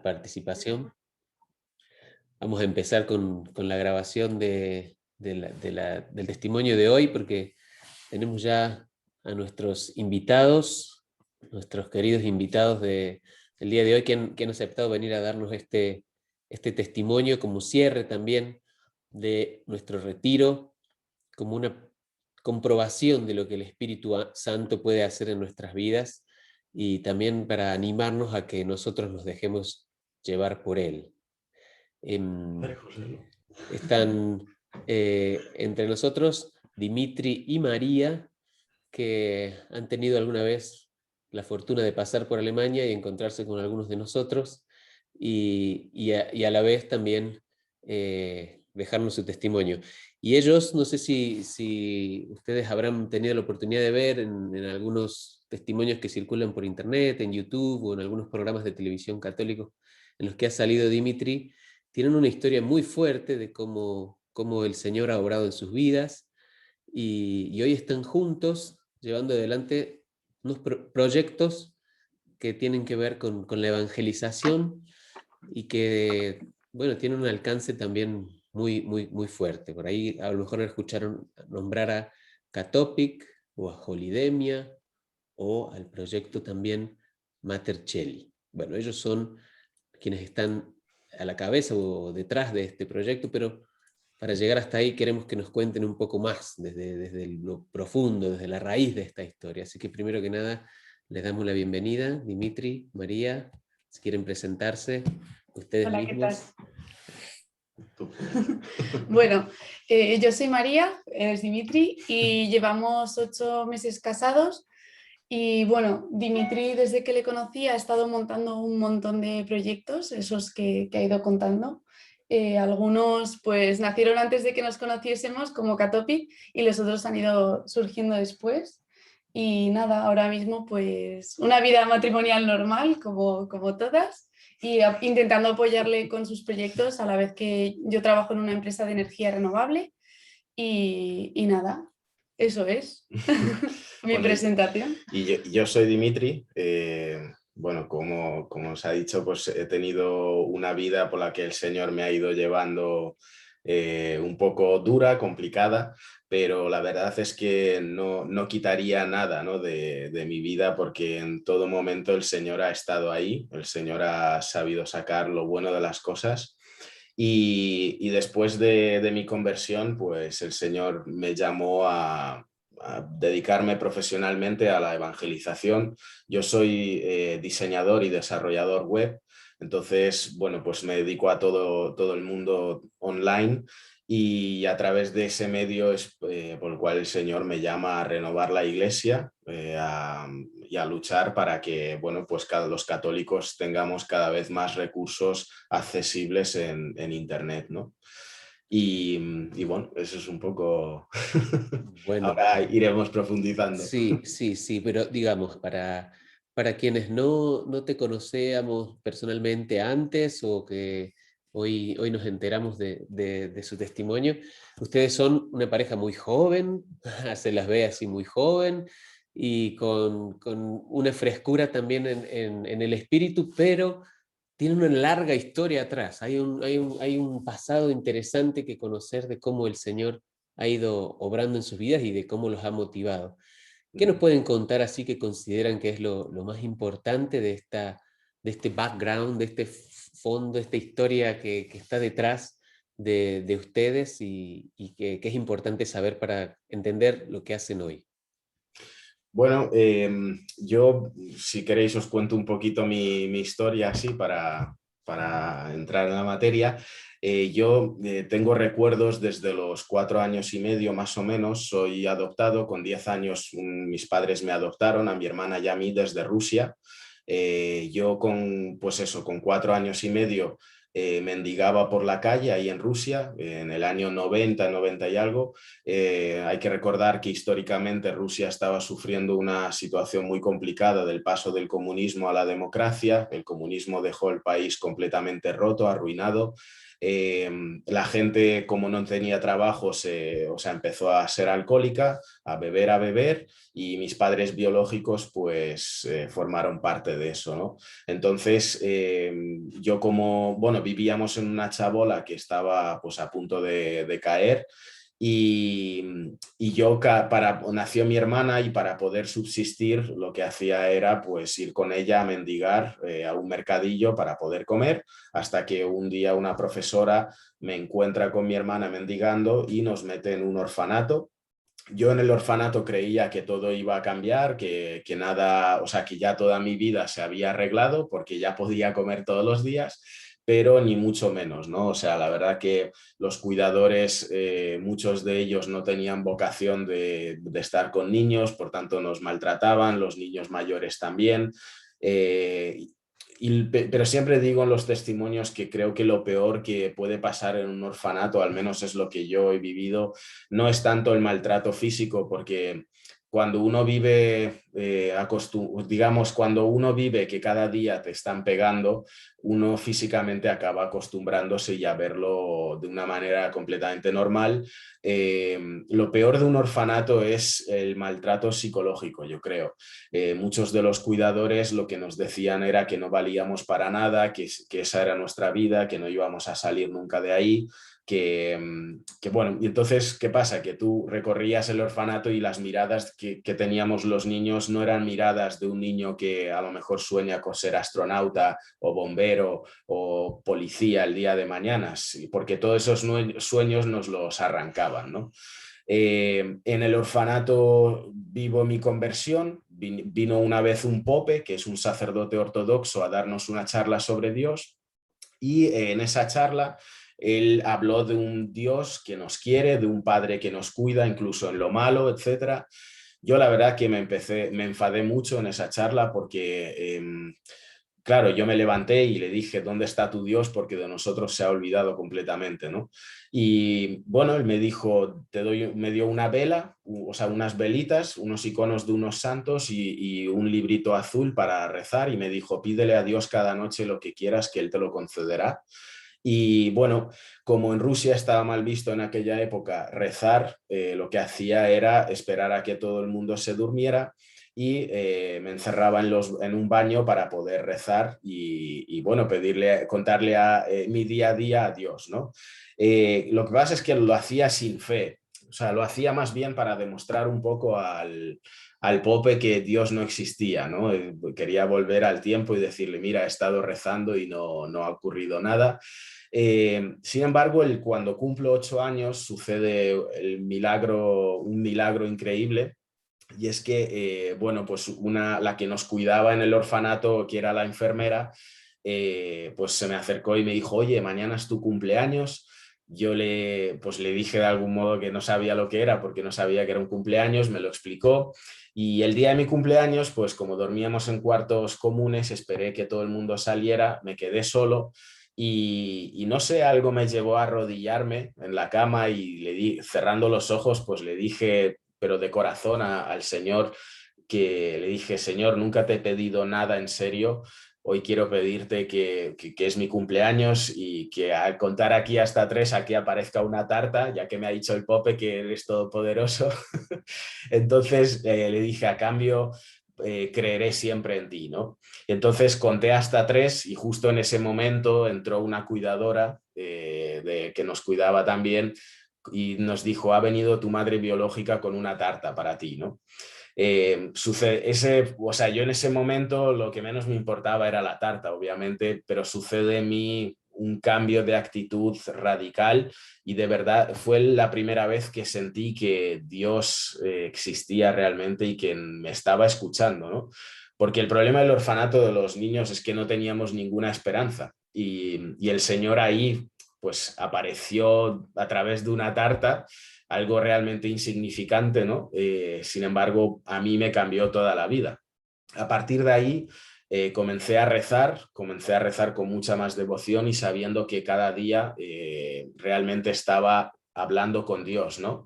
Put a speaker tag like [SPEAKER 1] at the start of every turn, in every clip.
[SPEAKER 1] participación. Vamos a empezar con la grabación del testimonio de hoy, porque tenemos ya a nuestros invitados, nuestros queridos invitados del día de hoy, que han aceptado venir a darnos este testimonio como cierre también de nuestro retiro, como una comprobación de lo que el Espíritu Santo puede hacer en nuestras vidas y también para animarnos a que nosotros nos dejemos llevar por Él. Están entre nosotros Dimitri y María, que han tenido alguna vez la fortuna de pasar por Alemania y encontrarse con algunos de nosotros, y a la vez también dejarnos su testimonio. Y ellos, no sé si ustedes habrán tenido la oportunidad de ver en algunos testimonios que circulan por internet, en YouTube o en algunos programas de televisión católicos en los que ha salido Dimitri, tienen una historia muy fuerte de cómo el Señor ha obrado en sus vidas, y hoy están juntos llevando adelante unos proyectos que tienen que ver con la evangelización y que, bueno, tienen un alcance también muy fuerte. Por ahí a lo mejor escucharon nombrar a Catopic o a Holidemia o al proyecto también Mater Cheli. Bueno, ellos son quienes están a la cabeza o detrás de este proyecto, pero para llegar hasta ahí queremos que nos cuenten un poco más desde lo profundo, desde la raíz de esta historia. Así que primero que nada les damos la bienvenida, Dimitri, María, si quieren presentarse ustedes
[SPEAKER 2] Hola,
[SPEAKER 1] mismos.
[SPEAKER 2] ¿qué tal? Bueno, yo soy María, eres Dimitri, y llevamos 8 meses casados. Y bueno, Dimitri, desde que le conocí, ha estado montando un montón de proyectos, esos que ha ido contando. Algunos pues nacieron antes de que nos conociésemos, como Catopic, y los otros han ido surgiendo después. Y nada, ahora mismo pues una vida matrimonial normal, como todas, y intentando apoyarle con sus proyectos a la vez que yo trabajo en una empresa de energía renovable. Y nada, eso es mi presentación.
[SPEAKER 3] Y yo soy Dimitri. Bueno, como os ha dicho, pues he tenido una vida por la que el Señor me ha ido llevando un poco dura, complicada, pero la verdad es que no quitaría nada, ¿no? de mi vida, porque en todo momento el Señor ha estado ahí, el Señor ha sabido sacar lo bueno de las cosas. Y después de mi conversión, pues el Señor me llamó a dedicarme profesionalmente a la evangelización. Yo soy diseñador y desarrollador web, entonces, bueno, pues me dedico a todo el mundo online, y a través de ese medio es por el cual el Señor me llama a renovar la iglesia y a luchar para que, bueno, pues los católicos tengamos cada vez más recursos accesibles en Internet, ¿no? Y bueno, eso es un poco...
[SPEAKER 1] Bueno,
[SPEAKER 3] Ahora iremos profundizando.
[SPEAKER 1] sí, pero digamos, para quienes no te conocíamos personalmente antes o que hoy nos enteramos de su testimonio, ustedes son una pareja muy joven, se las ve así muy joven y con una frescura también en el espíritu, pero tienen una larga historia atrás. Hay un pasado interesante que conocer de cómo el Señor ha ido obrando en sus vidas y de cómo los ha motivado. ¿Qué nos pueden contar así que consideran que es lo más importante de este background, de este fondo, esta historia que está detrás de ustedes y que es importante saber para entender lo que hacen hoy?
[SPEAKER 3] Bueno, yo, si queréis, os cuento un poquito mi historia así para entrar en la materia. Yo tengo recuerdos desde los 4 años y medio más o menos. Soy adoptado. Con 10 años mis padres me adoptaron a mi hermana y a mí desde Rusia. Yo con 4 años y medio mendigaba por la calle ahí en Rusia, en el año 90, 90 y algo. Hay que recordar que históricamente Rusia estaba sufriendo una situación muy complicada del paso del comunismo a la democracia. El comunismo dejó el país completamente roto, arruinado. La gente, como no tenía trabajo, empezó a ser alcohólica, a beber, y mis padres biológicos pues formaron parte de eso, ¿no? Entonces, yo vivíamos en una chabola que estaba pues a punto de caer, y yo, nació mi hermana, y para poder subsistir lo que hacía era pues ir con ella a mendigar a un mercadillo para poder comer, hasta que un día una profesora me encuentra con mi hermana mendigando y nos mete en un orfanato. Yo en el orfanato creía que todo iba a cambiar, que nada, o sea, que ya toda mi vida se había arreglado porque ya podía comer todos los días, pero ni mucho menos, ¿no? O sea, la verdad que los cuidadores, muchos de ellos no tenían vocación de estar con niños, por tanto nos maltrataban, los niños mayores también. Eh, pero siempre digo en los testimonios que creo que lo peor que puede pasar en un orfanato, al menos es lo que yo he vivido, no es tanto el maltrato físico, porque cuando uno vive, digamos, cuando uno vive que cada día te están pegando, uno físicamente acaba acostumbrándose y a verlo de una manera completamente normal. Lo peor de un orfanato es el maltrato psicológico, yo creo. Muchos de los cuidadores lo que nos decían era que no valíamos para nada, que esa era nuestra vida, que no íbamos a salir nunca de ahí. Bueno, y entonces, ¿qué pasa? Que tú recorrías el orfanato y las miradas que teníamos los niños no eran miradas de un niño que a lo mejor sueña con ser astronauta o bombero o policía el día de mañana, porque todos esos sueños nos los arrancaban, ¿no? En el orfanato vivo mi conversión. Vino una vez un pope, que es un sacerdote ortodoxo, a darnos una charla sobre Dios, y en esa charla él habló de un Dios que nos quiere, de un Padre que nos cuida, incluso en lo malo, etcétera. Yo la verdad que me enfadé mucho en esa charla porque, claro, yo me levanté y le dije, ¿dónde está tu Dios? Porque de nosotros se ha olvidado completamente, ¿no? Y bueno, él me dijo, me dio una vela, o sea, unas velitas, unos iconos de unos santos y un librito azul para rezar, y me dijo, pídele a Dios cada noche lo que quieras, que Él te lo concederá. Y bueno, como en Rusia estaba mal visto en aquella época rezar, lo que hacía era esperar a que todo el mundo se durmiera, y me encerraba en un baño para poder rezar y bueno, contarle mi día a día a Dios, ¿no? Lo que pasa es que lo hacía sin fe, o sea, lo hacía más bien para demostrar un poco al pope que Dios no existía, ¿no? Quería volver al tiempo y decirle, mira, he estado rezando y no ha ocurrido nada. Sin embargo, cuando cumplo 8 años sucede un milagro increíble, y es que, bueno, pues la que nos cuidaba en el orfanato, que era la enfermera, pues se me acercó y me dijo, oye, mañana es tu cumpleaños. Yo pues le dije de algún modo que no sabía lo que era, porque no sabía que era un cumpleaños, me lo explicó. Y el día de mi cumpleaños, pues como dormíamos en cuartos comunes, esperé que todo el mundo saliera, me quedé solo. Y no sé, algo me llevó a arrodillarme en la cama y cerrando los ojos, pues le dije, pero de corazón, al Señor, que le dije, Señor, nunca te he pedido nada en serio. Hoy quiero pedirte que es mi cumpleaños, y que al contar aquí hasta 3 aquí aparezca una tarta, ya que me ha dicho el Pope que eres todopoderoso. Entonces le dije, a cambio, creeré siempre en ti, ¿no? Entonces conté hasta 3, y justo en ese momento entró una cuidadora que nos cuidaba también, y nos dijo, ha venido tu madre biológica con una tarta para ti, ¿no? O sea, yo en ese momento lo que menos me importaba era la tarta, obviamente, pero sucede en mí un cambio de actitud radical, y de verdad fue la primera vez que sentí que Dios existía realmente y que me estaba escuchando, ¿no? Porque el problema del orfanato de los niños es que no teníamos ninguna esperanza, y el Señor ahí pues apareció a través de una tarta, algo realmente insignificante, ¿no? Sin embargo, a mí me cambió toda la vida. A partir de ahí, comencé a rezar con mucha más devoción y sabiendo que cada día realmente estaba hablando con Dios, ¿no?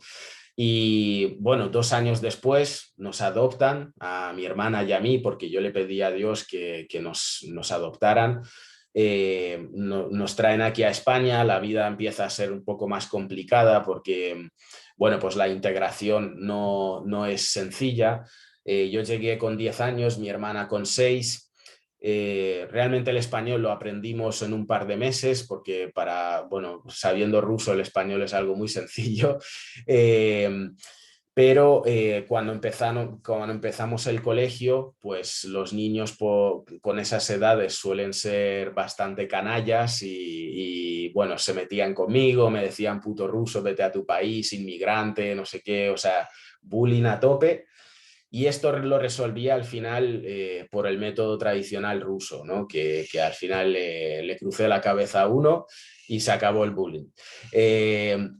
[SPEAKER 3] Y bueno, 2 años después nos adoptan a mi hermana y a mí, porque yo le pedí a Dios que nos adoptaran. Nos traen aquí a España, la vida empieza a ser un poco más complicada porque, bueno, pues la integración no es sencilla. Yo llegué con 10 años, mi hermana con 6. Realmente el español lo aprendimos en un par de meses porque bueno, sabiendo ruso el español es algo muy sencillo. Pero cuando empezamos el colegio, pues los niños con esas edades suelen ser bastante canallas bueno, se metían conmigo, me decían puto ruso, vete a tu país, inmigrante, no sé qué, o sea, bullying a tope. Y esto lo resolvía al final por el método tradicional ruso, ¿no? Que al final le crucé la cabeza a uno y se acabó el bullying.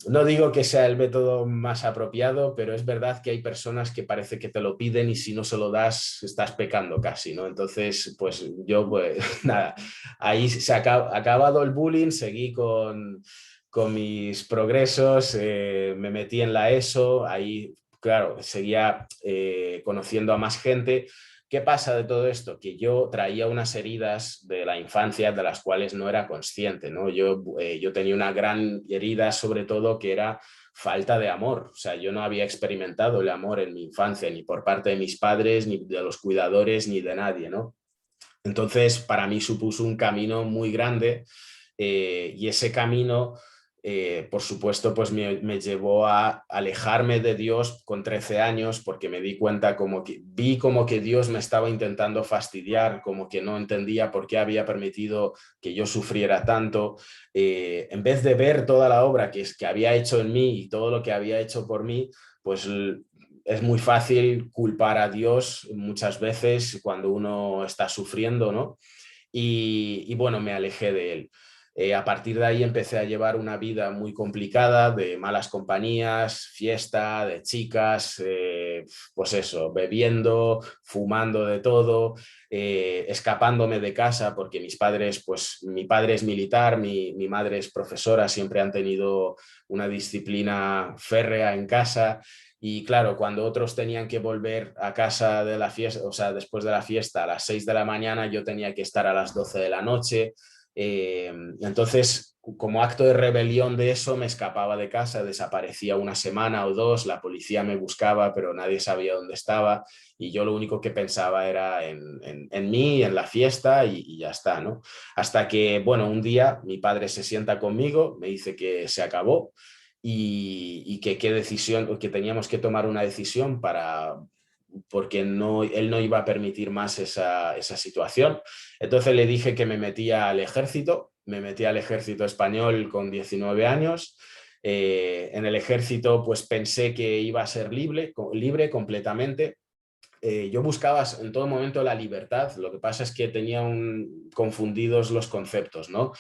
[SPEAKER 3] No digo que sea el método más apropiado, pero es verdad que hay personas que parece que te lo piden y si no se lo das estás pecando casi, ¿no? Entonces, pues yo, pues nada, ahí se ha acabado el bullying, seguí con mis progresos, me metí en la ESO, ahí claro, seguía conociendo a más gente. ¿Qué pasa de todo esto? Que yo traía unas heridas de la infancia de las cuales no era consciente, ¿no? Yo tenía una gran herida sobre todo que era falta de amor. O sea, yo no había experimentado el amor en mi infancia, ni por parte de mis padres, ni de los cuidadores, ni de nadie, ¿no? Entonces, para mí supuso un camino muy grande y ese camino por supuesto, pues me llevó a alejarme de Dios con 13 años porque me di cuenta vi como que Dios me estaba intentando fastidiar, como que no entendía por qué había permitido que yo sufriera tanto. En vez de ver toda la obra que había hecho en mí y todo lo que había hecho por mí, pues es muy fácil culpar a Dios muchas veces cuando uno está sufriendo, ¿no? Bueno, me alejé de él. A partir de ahí empecé a llevar una vida muy complicada de malas compañías, fiesta, de chicas, pues eso, bebiendo, fumando de todo, escapándome de casa porque mis padres, pues mi padre es militar, mi madre es profesora, siempre han tenido una disciplina férrea en casa. Y claro, cuando otros tenían que volver a casa de la fiesta, o sea, después de la fiesta a las 6 de la mañana, yo tenía que estar a las 12 de la noche. Entonces, como acto de rebelión de eso, me escapaba de casa, desaparecía una semana o 2, la policía me buscaba, pero nadie sabía dónde estaba y yo lo único que pensaba era en mí, en la fiesta y ya está, ¿no? Hasta que, bueno, un día mi padre se sienta conmigo, me dice que se acabó y que qué decisión, que teníamos que tomar una decisión porque él no iba a permitir más esa situación. Entonces le dije que me metía al ejército español con 19 años. En el ejército pues pensé que iba a ser libre completamente. Yo buscaba en todo momento la libertad, lo que pasa es que tenía confundidos los conceptos, ¿no?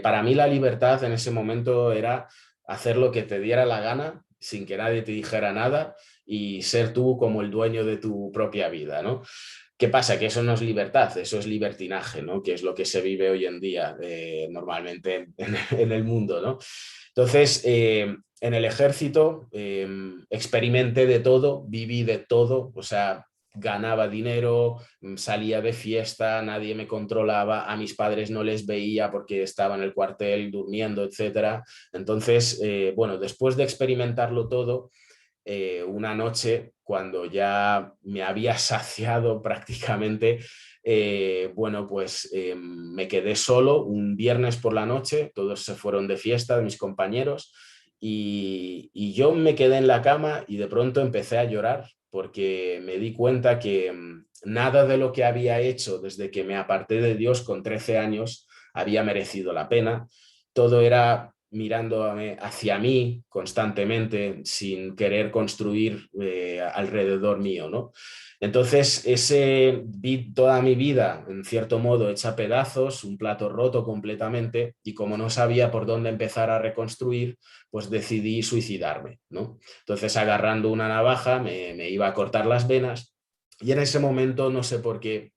[SPEAKER 3] Para mí la libertad en ese momento era hacer lo que te diera la gana sin que nadie te dijera nada y ser tú como el dueño de tu propia vida, ¿no? ¿Qué pasa? Que eso no es libertad, eso es libertinaje, ¿no? Que es lo que se vive hoy en día normalmente en el mundo, ¿no? Entonces, en el ejército experimenté de todo, viví de todo, o sea, ganaba dinero, salía de fiesta, nadie me controlaba, a mis padres no les veía porque estaba en el cuartel durmiendo, etc. Entonces, bueno, después de experimentarlo todo, una noche, cuando ya me había saciado prácticamente, bueno, pues me quedé solo un viernes por la noche, todos se fueron de fiesta, de mis compañeros, y yo me quedé en la cama y de pronto empecé a llorar porque me di cuenta que nada de lo que había hecho desde que me aparté de Dios con 13 años había merecido la pena. Todo era mirando hacia mí constantemente sin querer construir alrededor mío, ¿no? Entonces, vi toda mi vida, en cierto modo, hecha pedazos, un plato roto completamente, y como no sabía por dónde empezar a reconstruir, pues decidí suicidarme, ¿no? Entonces, agarrando una navaja, me iba a cortar las venas Y en ese momento, no sé por qué,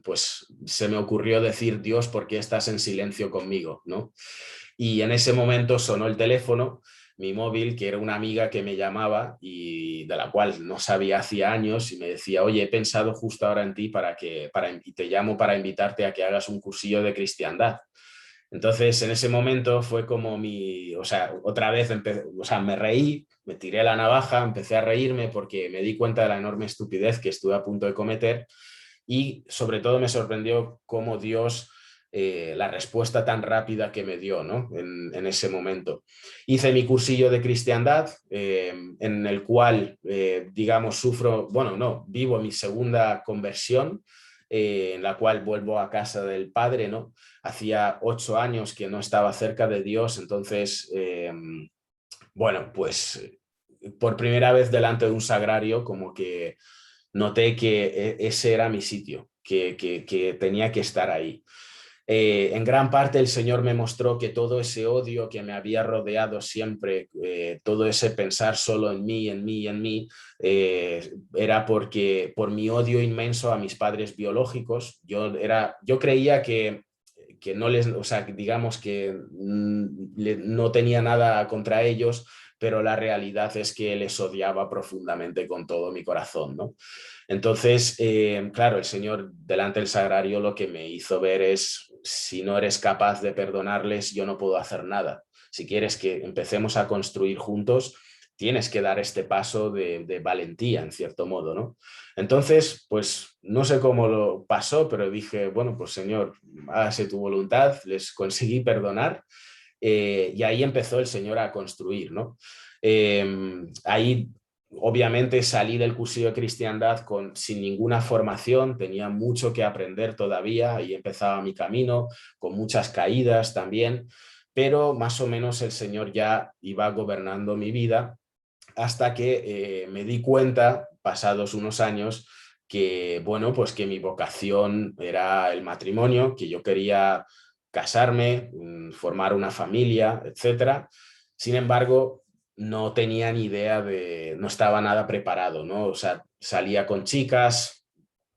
[SPEAKER 3] pues se me ocurrió decir, Dios, ¿por qué estás en silencio conmigo? ¿No? Y en ese momento sonó el teléfono, mi móvil, que era una amiga que me llamaba y de la cual no sabía hacía años, y me decía, oye, he pensado justo ahora en ti y te llamo para invitarte a que hagas un cursillo de cristiandad. Entonces, en ese momento fue como o sea, otra vez me reí, me tiré la navaja, empecé a reírme porque me di cuenta de la enorme estupidez que estuve a punto de cometer y sobre todo me sorprendió cómo Dios, la respuesta tan rápida que me dio, ¿no? En ese momento. Hice mi cursillo de cristiandad, en el cual, digamos, vivo mi segunda conversión, en la cual vuelvo a casa del Padre, ¿no? Hacía 8 años que no estaba cerca de Dios, entonces, pues por primera vez delante de un sagrario, como que noté que ese era mi sitio, que tenía que estar ahí. En gran parte el Señor me mostró que todo ese odio que me había rodeado siempre, todo ese pensar solo en mí, en mí, en mí, era porque por mi odio inmenso a mis padres biológicos, yo creía que no les, o sea, digamos que no tenía nada contra ellos, pero la realidad es que les odiaba profundamente con todo mi corazón, ¿no? Entonces, claro, el Señor delante del sagrario lo que me hizo ver es, si no eres capaz de perdonarles, yo no puedo hacer nada. Si quieres que empecemos a construir juntos, tienes que dar este paso de valentía, en cierto modo, ¿no? Entonces, pues no sé cómo lo pasó, pero dije, bueno, pues Señor, hágase tu voluntad, les conseguí perdonar, y ahí empezó el Señor a construir, ¿no? Ahí obviamente salí del cursillo de cristiandad sin ninguna formación, tenía mucho que aprender todavía y empezaba mi camino con muchas caídas también, pero más o menos el Señor ya iba gobernando mi vida hasta que me di cuenta, pasados unos años, que, bueno, pues que mi vocación era el matrimonio, que yo quería casarme, formar una familia, etcétera. Sin embargo, no tenía ni idea no estaba nada preparado, ¿no? O sea, salía con chicas,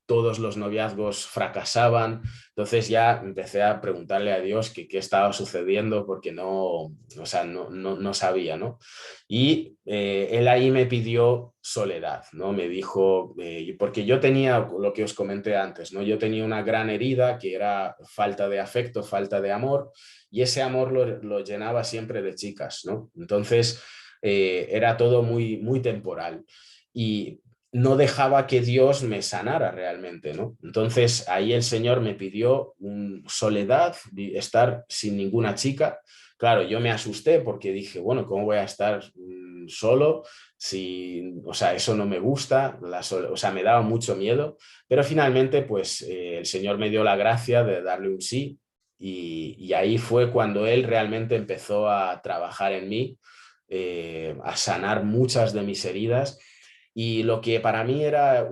[SPEAKER 3] todos los noviazgos fracasaban, entonces ya empecé a preguntarle a Dios qué estaba sucediendo porque o sea, no sabía, ¿no? Y él ahí me pidió soledad, ¿no? Me dijo, porque yo tenía lo que os comenté antes, ¿no? Yo tenía una gran herida que era falta de afecto, falta de amor, y ese amor lo llenaba siempre de chicas, ¿no? Entonces, era todo muy, muy temporal. Y no dejaba que Dios me sanara realmente, ¿no? Entonces ahí el Señor me pidió soledad, estar sin ninguna chica. Claro, yo me asusté porque dije, bueno, ¿cómo voy a estar solo? Si, o sea, eso no me gusta, o sea, me daba mucho miedo, pero finalmente pues el Señor me dio la gracia de darle un sí y ahí fue cuando Él realmente empezó a trabajar en mí, a sanar muchas de mis heridas. Y lo que para mí era,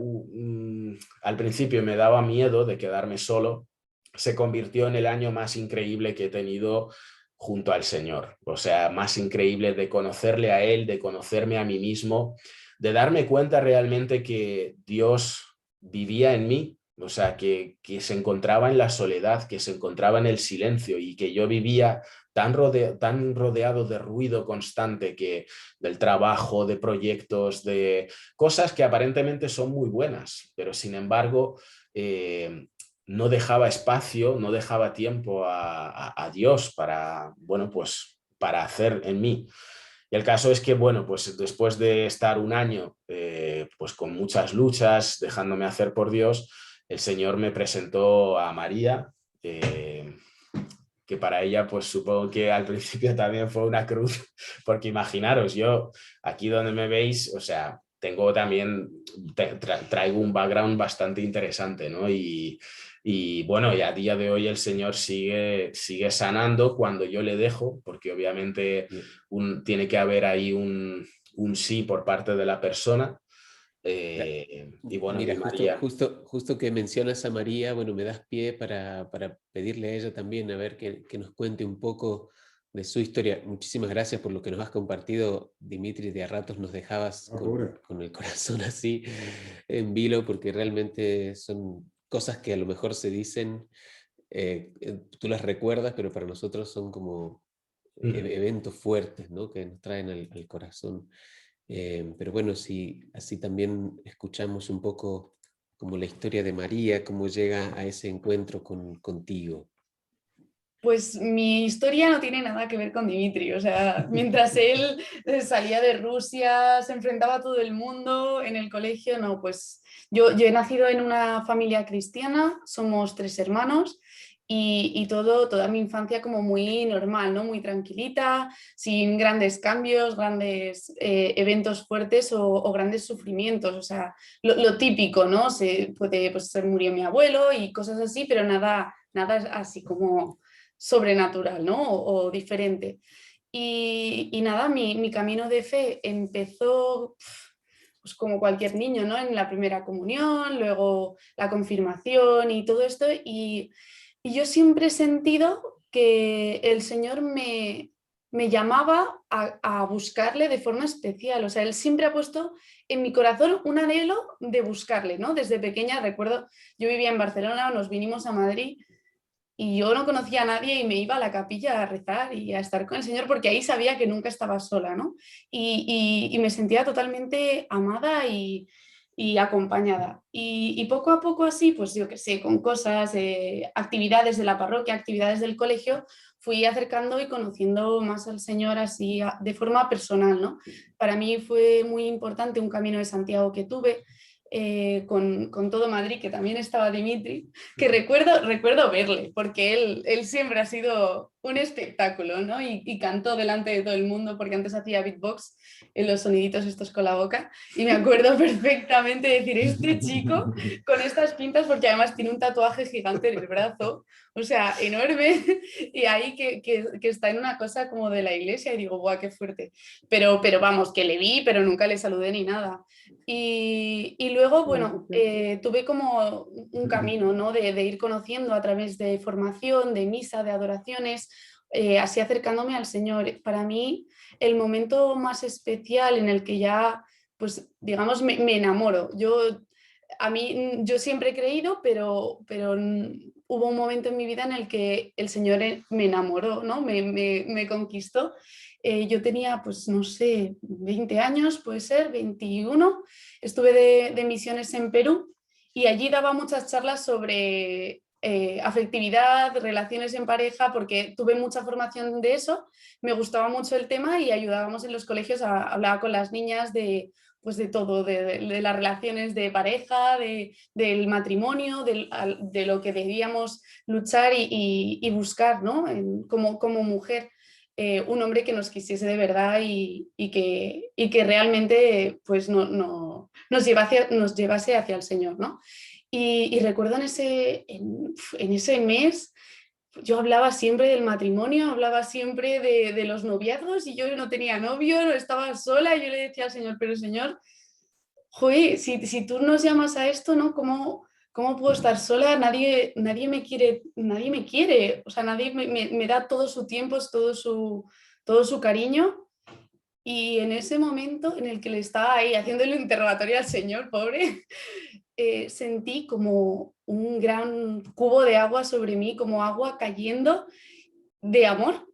[SPEAKER 3] al principio me daba miedo de quedarme solo, se convirtió en el año más increíble que he tenido junto al Señor. O sea, más increíble de conocerle a Él, de conocerme a mí mismo, de darme cuenta realmente que Dios vivía en mí, o sea, que se encontraba en la soledad, que se encontraba en el silencio y que yo vivía tan rodeado de ruido constante del trabajo, de proyectos, de cosas que aparentemente son muy buenas, pero sin embargo no dejaba espacio, no dejaba tiempo a Dios para, bueno, pues para hacer en mí. Y el caso es que, bueno, pues después de estar un año pues con muchas luchas, dejándome hacer por Dios, el Señor me presentó a María, que para ella pues supongo que al principio también fue una cruz, porque imaginaros, yo aquí donde me veis, o sea, tengo también, traigo un background bastante interesante, ¿no? Y bueno, y a día de hoy el Señor sigue sanando cuando yo le dejo, porque obviamente tiene que haber ahí un sí por parte de la persona. Y bueno,
[SPEAKER 1] Mira,
[SPEAKER 3] y María.
[SPEAKER 1] justo que mencionas a María, bueno, me das pie para pedirle a ella también a ver que nos cuente un poco de su historia. Muchísimas gracias por lo que nos has compartido, Dimitri. De a ratos nos dejabas con el corazón así en vilo, porque realmente son cosas que a lo mejor se dicen, tú las recuerdas, pero para nosotros son como eventos fuertes, ¿no? Que nos traen al corazón. Pero bueno, si así también escuchamos un poco como la historia de María, cómo llega a ese encuentro contigo.
[SPEAKER 2] Pues mi historia no tiene nada que ver con Dimitri, o sea, mientras él salía de Rusia, se enfrentaba a todo el mundo en el colegio, no, pues yo he nacido en una familia cristiana, somos 3 hermanos y toda mi infancia como muy normal, ¿no? Muy tranquilita, sin grandes cambios, grandes eventos fuertes o grandes sufrimientos, o sea, lo típico, ¿no? Pues, se murió mi abuelo y cosas así, pero nada así como sobrenatural, ¿no? O diferente. Y nada, mi camino de fe empezó pues como cualquier niño, ¿no? En la primera comunión, luego la confirmación y todo esto. Y yo siempre he sentido que el Señor me llamaba a buscarle de forma especial. O sea, Él siempre ha puesto en mi corazón un anhelo de buscarle, ¿no? Desde pequeña, recuerdo, yo vivía en Barcelona, nos vinimos a Madrid y yo no conocía a nadie y me iba a la capilla a rezar y a estar con el Señor porque ahí sabía que nunca estaba sola, ¿no? Y me sentía totalmente amada y acompañada. Y poco a poco así, pues yo qué sé, con cosas, actividades de la parroquia, actividades del colegio, fui acercando y conociendo más al Señor así de forma personal, ¿no? Para mí fue muy importante un camino de Santiago que tuve, con todo Madrid, que también estaba Dimitri, que recuerdo verle, porque él siempre ha sido un espectáculo, ¿no? Y cantó delante de todo el mundo, porque antes hacía beatbox en los soniditos estos con la boca, y me acuerdo perfectamente de decir, este chico con estas pintas, porque además tiene un tatuaje gigante en el brazo, o sea, enorme, y ahí que está en una cosa como de la iglesia, y digo, ¡buah, qué fuerte! Pero vamos, que le vi, pero nunca le saludé ni nada. Y luego, bueno, tuve como un camino, ¿no? de ir conociendo a través de formación, de misa, de adoraciones, así acercándome al Señor. Para mí, el momento más especial en el que ya, pues, digamos, me enamoro. Yo siempre he creído, pero hubo un momento en mi vida en el que el Señor me enamoró, ¿no? Me conquistó. Yo tenía, pues no sé, 20 años, puede ser, 21. Estuve de misiones en Perú y allí daba muchas charlas sobre afectividad, relaciones en pareja, porque tuve mucha formación de eso, me gustaba mucho el tema y ayudábamos en los colegios a hablar con las niñas pues de todo, de las relaciones de pareja, del matrimonio, de lo que debíamos luchar y buscar, ¿no? Como mujer. Un hombre que nos quisiese de verdad y que realmente pues nos llevase hacia el Señor, ¿no? Y recuerdo en ese mes, yo hablaba siempre del matrimonio, hablaba siempre de los noviazgos y yo no tenía novio, no estaba sola y yo le decía al Señor, pero Señor, joder, si tú nos llamas a esto, ¿no? ¿Cómo puedo estar sola? Nadie me quiere, o sea, nadie me da todo su tiempo, todo su cariño. Y en ese momento en el que le estaba ahí haciendo el interrogatorio al Señor, pobre, sentí como un gran cubo de agua sobre mí, como agua cayendo de amor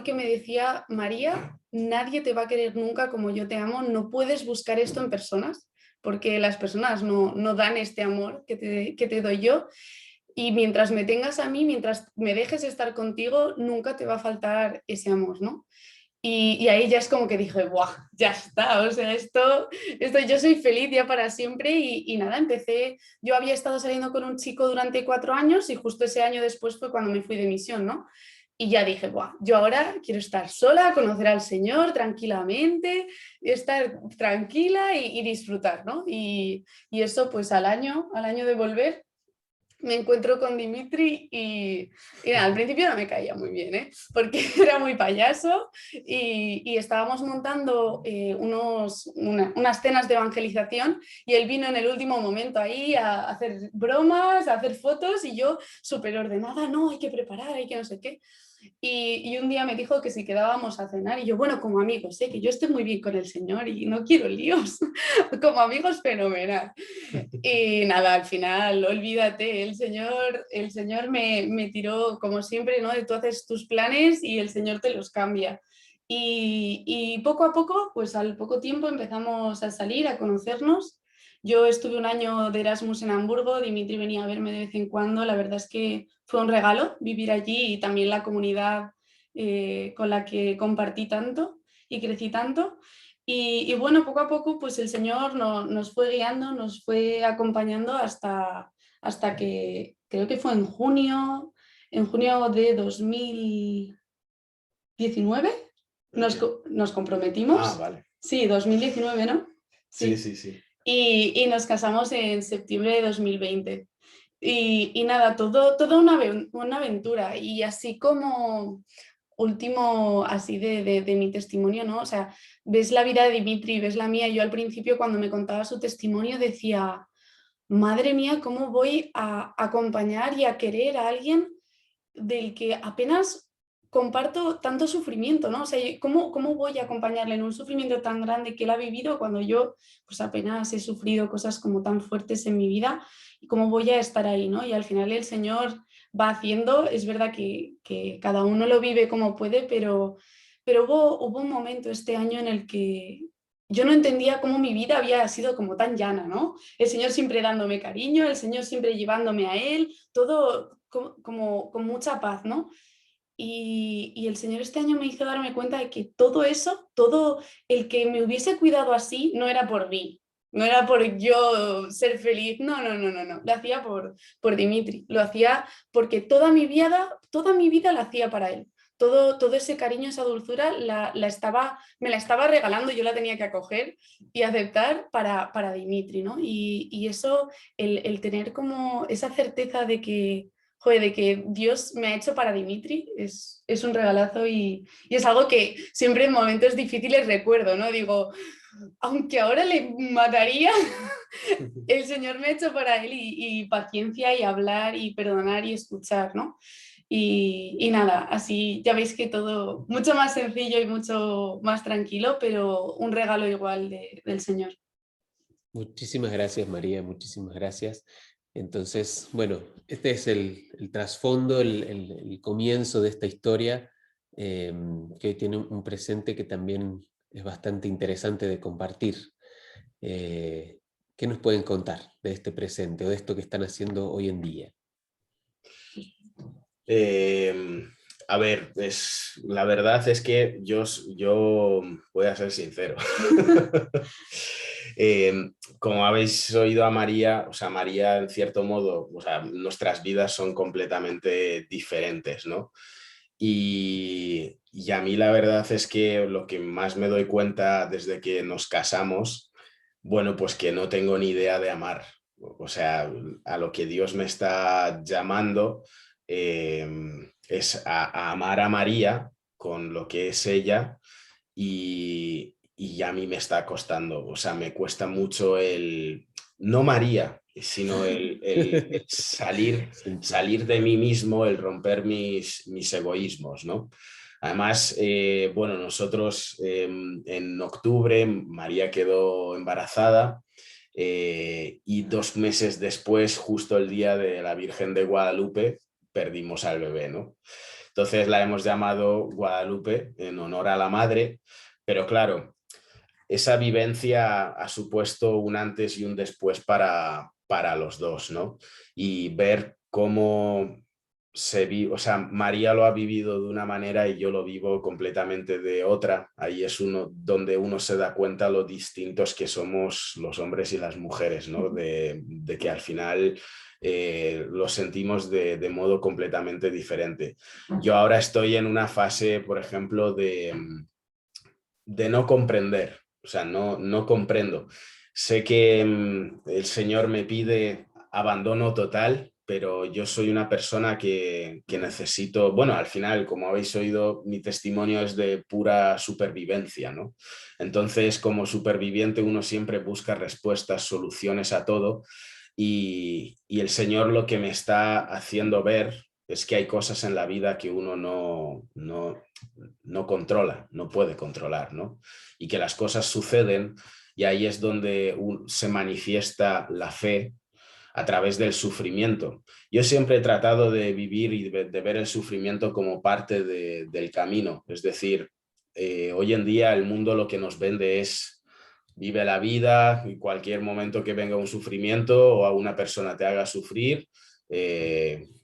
[SPEAKER 2] que me decía, María, nadie te va a querer nunca como yo te amo, no puedes buscar esto en personas, porque las personas no dan este amor que te doy yo. Y mientras me tengas a mí, mientras me dejes estar contigo, nunca te va a faltar ese amor, ¿no? Y ahí ya es como que dije, ¡buah! Ya está, o sea, esto yo soy feliz ya para siempre y nada, yo había estado saliendo con un chico durante 4 años y justo ese año después fue cuando me fui de misión, ¿no? Y ya dije, ¡buah! Yo ahora quiero estar sola, conocer al Señor tranquilamente, estar tranquila y disfrutar, ¿no? Y eso pues al año de volver, me encuentro con Dimitri y nada, al principio no me caía muy bien, ¿eh? Porque era muy payaso y estábamos montando unas cenas de evangelización y él vino en el último momento ahí a hacer bromas, a hacer fotos y yo súper ordenada, no, hay que preparar, hay que no sé qué. Y un día me dijo que si quedábamos a cenar y yo, bueno, como amigos, que yo estoy muy bien con el Señor y no quiero líos, como amigos fenomenal. Y nada, al final, olvídate, el señor me tiró como siempre, ¿no? Tú haces tus planes y el Señor te los cambia. Y poco a poco, pues al poco tiempo empezamos a salir, a conocernos. Yo estuve un año de Erasmus en Hamburgo, Dimitri venía a verme de vez en cuando, la verdad es que fue un regalo vivir allí y también la comunidad con la que compartí tanto y crecí tanto. Y bueno, poco a poco pues el Señor nos fue guiando, nos fue acompañando hasta que creo que fue en junio de 2019 nos
[SPEAKER 3] Ah,
[SPEAKER 2] comprometimos.
[SPEAKER 3] vale.
[SPEAKER 2] Sí, 2019, ¿no?
[SPEAKER 3] Sí,
[SPEAKER 2] Sí.
[SPEAKER 3] sí, sí.
[SPEAKER 2] Y nos casamos en septiembre de 2020. Y nada, todo una aventura. Y así como último, así de mi testimonio, ¿no? O sea, ves la vida de Dimitri, ves la mía. Yo al principio cuando me contaba su testimonio decía, madre mía, ¿cómo voy a acompañar y a querer a alguien del que apenas comparto tanto sufrimiento, ¿no? O sea, ¿cómo voy a acompañarle en un sufrimiento tan grande que él ha vivido cuando yo pues apenas he sufrido cosas como tan fuertes en mi vida? ¿Y cómo voy a estar ahí, ¿no? Y al final el Señor va haciendo, es verdad que cada uno lo vive como puede, pero hubo un momento este año en el que yo no entendía cómo mi vida había sido como tan llana, ¿no? El Señor siempre dándome cariño, el Señor siempre llevándome a Él, todo como con mucha paz, ¿no? Y el Señor este año me hizo darme cuenta de que todo eso, todo el que me hubiese cuidado así, no era por mí, no era por yo ser feliz, no, no, no, no, no, lo hacía por Dimitri, lo hacía porque toda mi vida la hacía para él. Todo ese cariño, esa dulzura, me la estaba regalando, yo la tenía que acoger y aceptar para Dimitri, ¿no? Y eso, el tener como esa certeza de que, joder, de que Dios me ha hecho para Dimitri es un regalazo y es algo que siempre en momentos difíciles recuerdo, ¿no? Digo, aunque ahora le mataría, el Señor me ha hecho para él y paciencia y hablar y perdonar y escuchar, ¿no? Y nada, así ya veis que todo mucho más sencillo y mucho más tranquilo, pero un regalo igual del Señor.
[SPEAKER 1] Muchísimas gracias, María, muchísimas gracias. Entonces, bueno, este es el trasfondo, el comienzo de esta historia, que hoy tiene un presente que también es bastante interesante de compartir. ¿Qué nos pueden contar de este presente o de esto que están haciendo hoy en día?
[SPEAKER 3] A ver, la verdad es que yo voy a ser sincero. Como habéis oído a María, o sea, María en cierto modo, o sea, nuestras vidas son completamente diferentes, ¿no? Y a mí la verdad es que lo que más me doy cuenta desde que nos casamos, bueno, pues que no tengo ni idea de amar. O sea, a lo que Dios me está llamando eh, es a amar a María con lo que es ella y a mí me está costando, o sea, me cuesta mucho no María, sino el salir de mí mismo, el romper mis egoísmos, ¿no? Además, bueno, nosotros en octubre María quedó embarazada y 2 meses después, justo el día de la Virgen de Guadalupe, perdimos al bebé, ¿no? Entonces la hemos llamado Guadalupe en honor a la madre, pero claro, esa vivencia ha supuesto un antes y un después para los dos, ¿no? Y ver cómo o sea, María lo ha vivido de una manera y yo lo vivo completamente de otra. Ahí es donde uno se da cuenta lo distintos que somos los hombres y las mujeres, ¿no? De que al final lo sentimos de modo completamente diferente. Yo ahora estoy en una fase, por ejemplo, de no comprender, o sea, no comprendo. Sé que el Señor me pide abandono total pero yo soy una persona que necesito, bueno, al final, como habéis oído, mi testimonio es de pura supervivencia, ¿no? Entonces, como superviviente, uno siempre busca respuestas, soluciones a todo, y el Señor lo que me está haciendo ver es que hay cosas en la vida que uno no controla, no puede controlar, ¿no? Y que las cosas suceden, y ahí es donde se manifiesta la fe a través del sufrimiento. Yo siempre he tratado de vivir y de ver el sufrimiento como parte del camino. Es decir, hoy en día el mundo lo que nos vende es vive la vida y cualquier momento que venga un sufrimiento o a una persona te haga sufrir,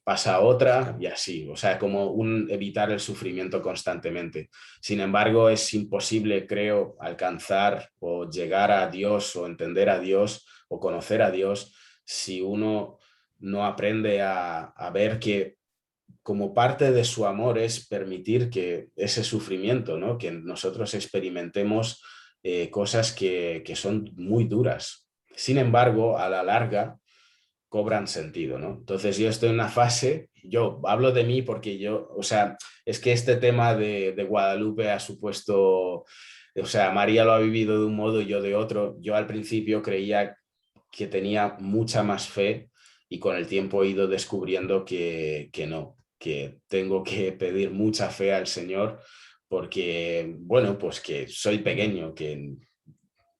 [SPEAKER 3] pasa a otra y así. O sea, como evitar el sufrimiento constantemente. Sin embargo, es imposible, creo, alcanzar o llegar a Dios o entender a Dios o conocer a Dios si uno no aprende a ver que como parte de su amor es permitir que ese sufrimiento, ¿no? Que nosotros experimentemos cosas que son muy duras. Sin embargo, a la larga cobran sentido, ¿no? Entonces yo estoy en una fase, yo hablo de mí porque yo, o sea, es que este tema de Guadalupe ha supuesto, o sea, María lo ha vivido de un modo y yo de otro. Yo al principio creía que tenía mucha más fe y con el tiempo he ido descubriendo que no, que tengo que pedir mucha fe al Señor porque, bueno, pues que soy pequeño, que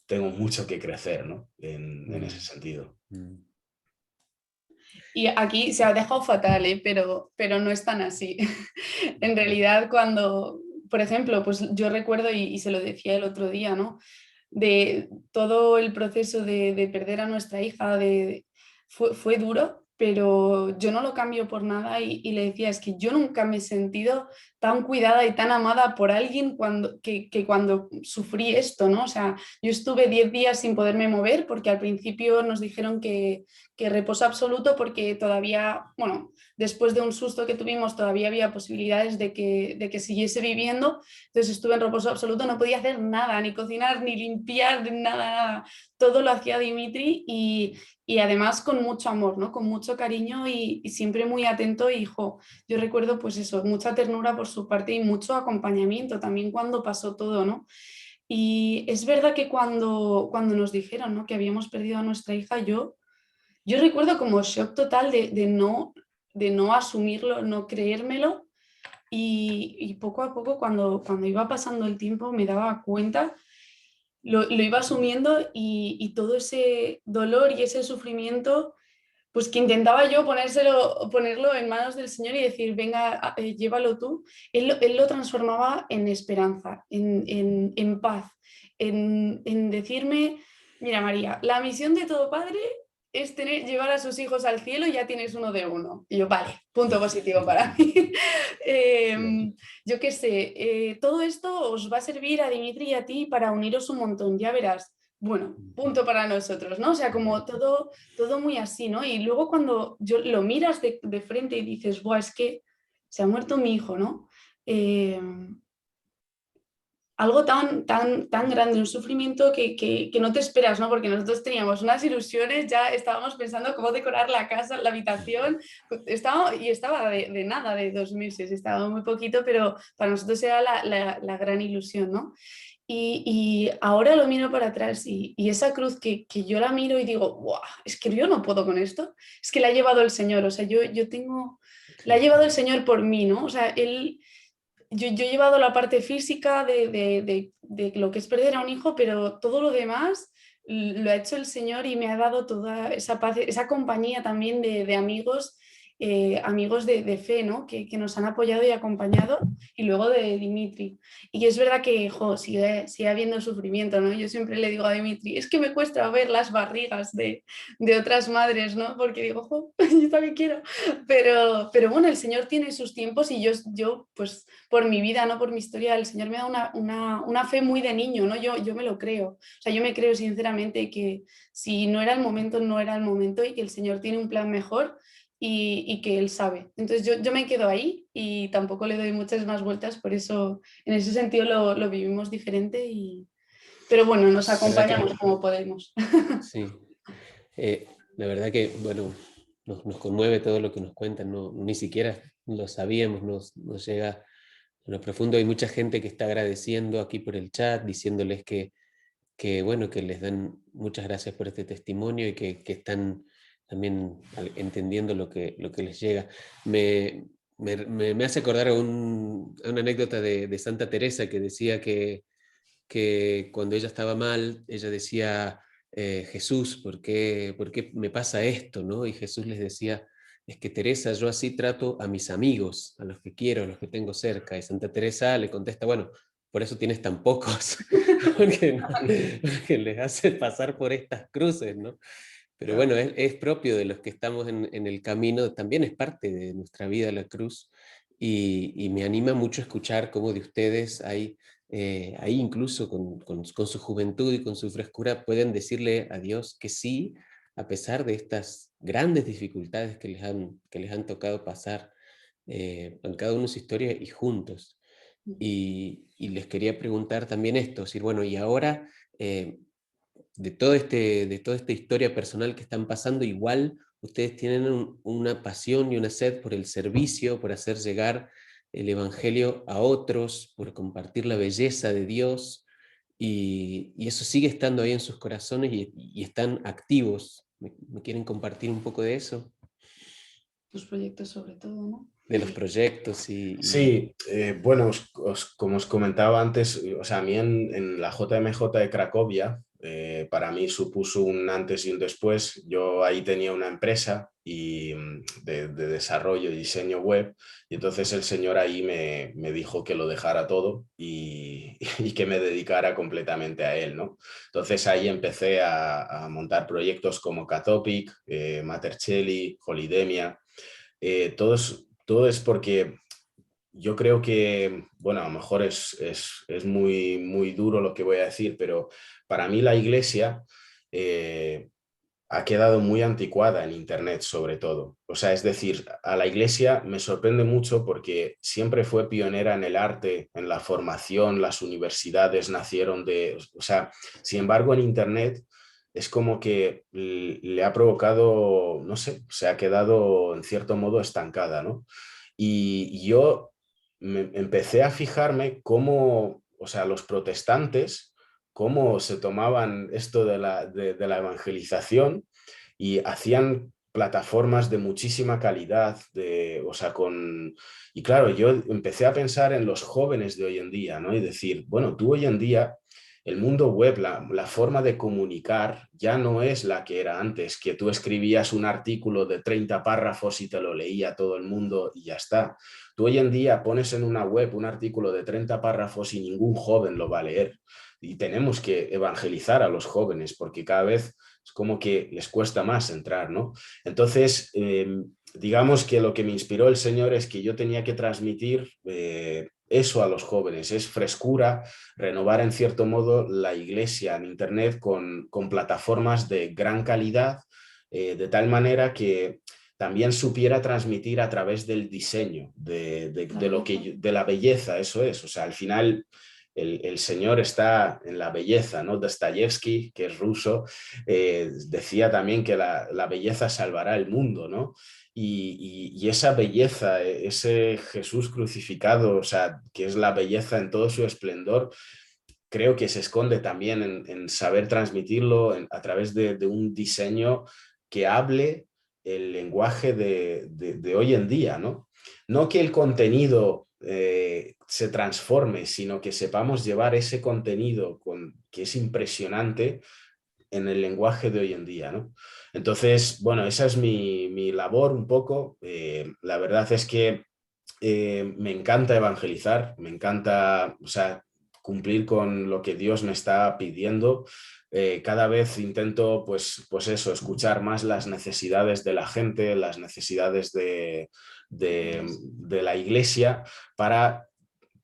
[SPEAKER 3] tengo mucho que crecer, ¿no? En ese sentido.
[SPEAKER 2] Y aquí se ha dejado fatal, ¿eh? Pero no es tan así. En realidad, cuando, por ejemplo, pues yo recuerdo, y se lo decía el otro día, ¿no? De todo el proceso de perder a nuestra hija, fue duro, pero yo no lo cambio por nada y le decía, es que yo nunca me he sentido tan cuidada y tan amada por alguien que cuando sufrí esto, ¿no? O sea, yo estuve 10 días sin poderme mover porque al principio nos dijeron que reposo absoluto porque todavía, bueno, después de un susto que tuvimos todavía había posibilidades de que siguiese viviendo, entonces estuve en reposo absoluto, no podía hacer nada, ni cocinar, ni limpiar, nada, nada. Todo lo hacía Dimitri y además con mucho amor, ¿no? Con mucho cariño y siempre muy atento. Hijo, yo recuerdo pues eso, mucha ternura por su parte y mucho acompañamiento también cuando pasó todo, ¿no? Y es verdad que cuando nos dijeron, ¿no? Que habíamos perdido a nuestra hija, yo recuerdo como shock total de no asumirlo, no creérmelo. Y poco a poco, cuando iba pasando el tiempo, me daba cuenta, lo iba asumiendo y todo ese dolor y ese sufrimiento, pues que intentaba yo ponerlo en manos del Señor y decir, venga, llévalo tú, él lo transformaba en esperanza, en paz, en decirme, mira María, la misión de todo padre es llevar a sus hijos al cielo y ya tienes uno de uno. Y yo, vale, punto positivo para mí. Yo qué sé, todo esto os va a servir a Dimitri y a ti para uniros un montón, ya verás. Bueno, punto para nosotros, ¿no? O sea, como todo muy así, ¿no? Y luego cuando lo miras de frente y dices, Buah, es que se ha muerto mi hijo, ¿no? Algo tan grande, un sufrimiento que no te esperas, ¿no? Porque nosotros teníamos unas ilusiones, ya estábamos pensando cómo decorar la casa, la habitación, estaba de nada, de 2 meses, estaba muy poquito, pero para nosotros era la gran ilusión, ¿no? Y ahora lo miro para atrás y esa cruz que yo la miro y digo, ¡guau! Es que yo no puedo con esto, es que la ha llevado el Señor, o sea, la ha llevado el Señor por mí, ¿no? O sea, yo he llevado la parte física de lo que es perder a un hijo, pero todo lo demás lo ha hecho el Señor y me ha dado toda esa paz, esa compañía también de amigos, amigos de fe, ¿no? Que nos han apoyado y acompañado, y luego de Dimitri. Y es verdad que sigue habiendo sufrimiento, ¿no? Yo siempre le digo a Dimitri, es que me cuesta ver las barrigas de otras madres, ¿no? Porque digo, jo, yo también quiero. Pero bueno, el Señor tiene sus tiempos y yo pues por mi vida, no por mi historia, el Señor me da una fe muy de niño, ¿no? Yo me lo creo. O sea, yo me creo sinceramente que si no era el momento, no era el momento y que el Señor tiene un plan mejor y que Él sabe. Entonces yo me quedo ahí y tampoco le doy muchas más vueltas, por eso en ese sentido lo vivimos diferente pero bueno, nos acompañamos como podemos.
[SPEAKER 1] Sí, la verdad que, bueno, nos conmueve todo lo que nos cuentan, ni siquiera lo sabíamos, nos llega a lo profundo. Hay mucha gente que está agradeciendo aquí por el chat, diciéndoles bueno, que les dan muchas gracias por este testimonio y que están también entendiendo lo que les llega. Me hace acordar a una anécdota de Santa Teresa, que decía que cuando ella estaba mal, ella decía, Jesús, ¿por qué me pasa esto? ¿No? Y Jesús les decía, es que Teresa, yo así trato a mis amigos, a los que quiero, a los que tengo cerca. Y Santa Teresa le contesta, bueno, por eso tienes tan pocos, porque les hace pasar por estas cruces, ¿no? Pero bueno, es propio de los que estamos en el camino, también es parte de nuestra vida la cruz, y me anima mucho escuchar cómo de ustedes hay, ahí incluso con su juventud y con su frescura, pueden decirle a Dios que sí, a pesar de estas grandes dificultades que les han tocado pasar, en cada uno su historia y juntos. Y les quería preguntar también esto, decir, bueno, y ahora, de toda esta historia personal que están pasando, igual ustedes tienen una pasión y una sed por el servicio, por hacer llegar el Evangelio a otros, por compartir la belleza de Dios, y eso sigue estando ahí en sus corazones y están activos. ¿Me quieren compartir un poco de eso?
[SPEAKER 2] Tus proyectos sobre todo, ¿no?
[SPEAKER 1] De los proyectos
[SPEAKER 3] Sí, bueno, como os comentaba antes, o sea, a mí en la JMJ de Cracovia, para mí supuso un antes y un después. Yo ahí tenía una empresa de desarrollo y diseño web, y entonces el señor ahí me dijo que lo dejara todo y que me dedicara completamente a él, ¿no? Entonces ahí empecé a montar proyectos como Catopic, Matercelli, Holidemia, todo es porque yo creo que, bueno, a lo mejor es muy, muy duro lo que voy a decir, pero para mí la iglesia ha quedado muy anticuada en Internet, sobre todo. O sea, es decir, a la iglesia me sorprende mucho porque siempre fue pionera en el arte, en la formación, las universidades nacieron de... O sea, sin embargo, en Internet es como que le ha provocado, no sé, se ha quedado en cierto modo estancada, ¿no? Y yo empecé a fijarme cómo, o sea, los protestantes, cómo se tomaban esto de la evangelización y hacían plataformas de muchísima calidad, o sea, y claro, yo empecé a pensar en los jóvenes de hoy en día, ¿no? Y decir, bueno, tú hoy en día, el mundo web, la forma de comunicar ya no es la que era antes, que tú escribías un artículo de 30 párrafos y te lo leía todo el mundo y ya está. Tú hoy en día pones en una web un artículo de 30 párrafos y ningún joven lo va a leer. Y tenemos que evangelizar a los jóvenes porque cada vez es como que les cuesta más entrar, ¿no? Entonces, digamos que lo que me inspiró el Señor es que yo tenía que transmitir eso a los jóvenes, es frescura, renovar en cierto modo la iglesia en Internet con plataformas de gran calidad, de tal manera que también supiera transmitir a través del diseño, de la belleza, eso es. O sea, al final el Señor está en la belleza, ¿no? Dostoyevsky, que es ruso, decía también que la belleza salvará el mundo, ¿no? Y esa belleza, ese Jesús crucificado, o sea, que es la belleza en todo su esplendor, creo que se esconde también en saber transmitirlo a través de un diseño que hable el lenguaje de hoy en día, ¿no? No que el contenido se transforme, sino que sepamos llevar ese contenido que es impresionante en el lenguaje de hoy en día, ¿no? Entonces, bueno, esa es mi labor un poco. La verdad es que me encanta evangelizar, me encanta, o sea, cumplir con lo que Dios me está pidiendo. Cada vez intento, pues eso, escuchar más las necesidades de la gente, las necesidades de la iglesia para,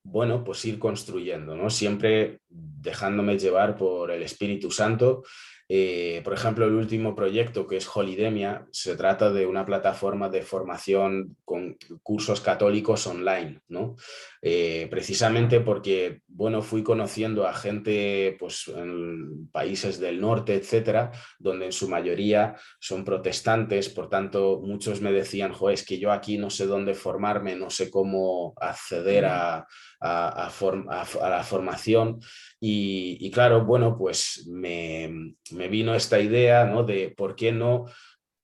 [SPEAKER 3] bueno, pues ir construyendo, ¿no? Siempre dejándome llevar por el Espíritu Santo. Por ejemplo, el último proyecto, que es Holidemia, se trata de una plataforma de formación con cursos católicos online, ¿no? Precisamente porque, bueno, fui conociendo a gente pues, en países del norte, etcétera, donde en su mayoría son protestantes, por tanto, muchos me decían, jo, es que yo aquí no sé dónde formarme, no sé cómo acceder a la formación. Y claro, bueno, pues me vino esta idea, ¿no? De por qué no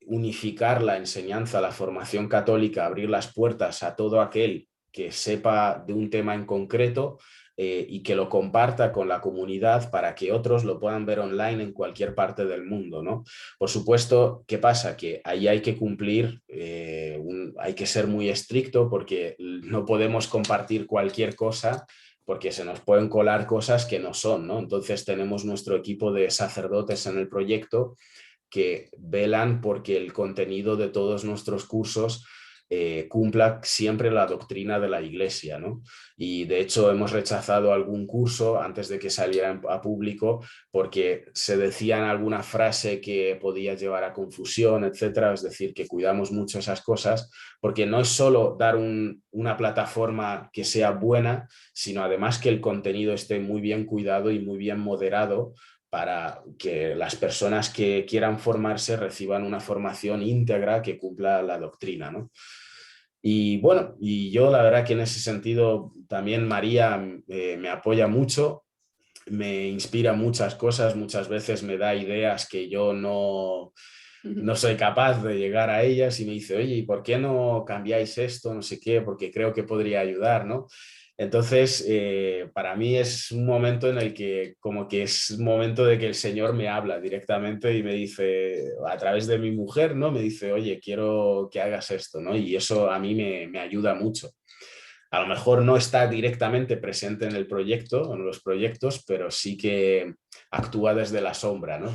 [SPEAKER 3] unificar la enseñanza, la formación católica, abrir las puertas a todo aquel que sepa de un tema en concreto y que lo comparta con la comunidad para que otros lo puedan ver online en cualquier parte del mundo, ¿no? Por supuesto, ¿qué pasa? Que ahí hay que cumplir, hay que ser muy estricto porque no podemos compartir cualquier cosa porque se nos pueden colar cosas que no son, ¿no? Entonces tenemos nuestro equipo de sacerdotes en el proyecto que velan porque el contenido de todos nuestros cursos cumpla siempre la doctrina de la Iglesia, ¿no? Y de hecho hemos rechazado algún curso antes de que saliera a público porque se decían alguna frase que podía llevar a confusión, etcétera. Es decir, que cuidamos mucho esas cosas porque no es solo dar una plataforma que sea buena, sino además que el contenido esté muy bien cuidado y muy bien moderado para que las personas que quieran formarse reciban una formación íntegra que cumpla la doctrina, ¿no? Y bueno, y yo la verdad que en ese sentido también María me apoya mucho, me inspira muchas cosas, muchas veces me da ideas que yo no soy capaz de llegar a ellas y me dice, oye, ¿y por qué no cambiáis esto? No sé qué, porque creo que podría ayudar, ¿no? Entonces, para mí es un momento en el que como que es un momento de que el Señor me habla directamente y me dice, a través de mi mujer, ¿no? Me dice, oye, quiero que hagas esto, ¿no? Y eso a mí me ayuda mucho. A lo mejor no está directamente presente en el proyecto, en los proyectos, pero sí que actúa desde la sombra, ¿no?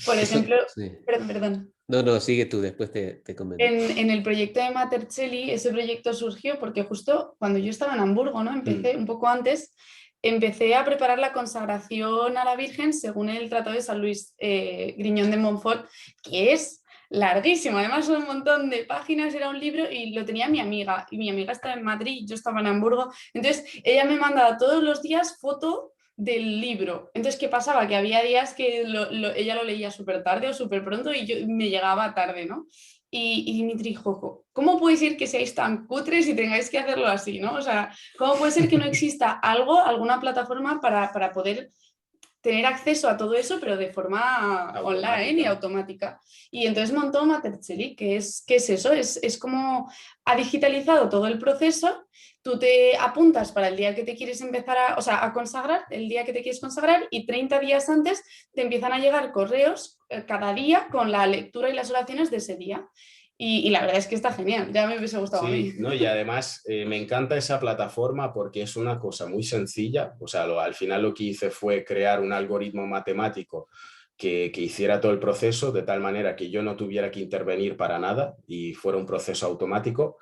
[SPEAKER 2] Por ejemplo,
[SPEAKER 1] Sí.
[SPEAKER 2] perdón.
[SPEAKER 1] No, sigue tú, después te comento.
[SPEAKER 2] En el proyecto de Matercheli, ese proyecto surgió porque justo cuando yo estaba en Hamburgo, ¿no? Empecé un poco antes, empecé a preparar la consagración a la Virgen según el Tratado de San Luis Griñón de Montfort, que es larguísimo, además son un montón de páginas, era un libro y lo tenía mi amiga, y mi amiga estaba en Madrid, yo estaba en Hamburgo, entonces ella me mandaba todos los días foto del libro. Entonces, ¿qué pasaba? Que había días que ella lo leía súper tarde o súper pronto y yo me llegaba tarde, ¿no? Y Dimitri dijo, ¿cómo puede ser que seáis tan cutres y tengáis que hacerlo así, ¿no? O sea, ¿cómo puede ser que no exista algo, alguna plataforma para poder tener acceso a todo eso, pero de forma
[SPEAKER 3] Automática.
[SPEAKER 2] online y automática? Y entonces montó Matercheli, que es eso, es como ha digitalizado todo el proceso, tú te apuntas para el día que te quieres empezar a consagrar, el día que te quieres consagrar, y 30 días antes te empiezan a llegar correos cada día con la lectura y las oraciones de ese día. Y la verdad es que está genial, ya me hubiese gustado a mí.
[SPEAKER 3] Sí, ¿no? Y además me encanta esa plataforma porque es una cosa muy sencilla. O sea, al final lo que hice fue crear un algoritmo matemático que hiciera todo el proceso de tal manera que yo no tuviera que intervenir para nada y fuera un proceso automático.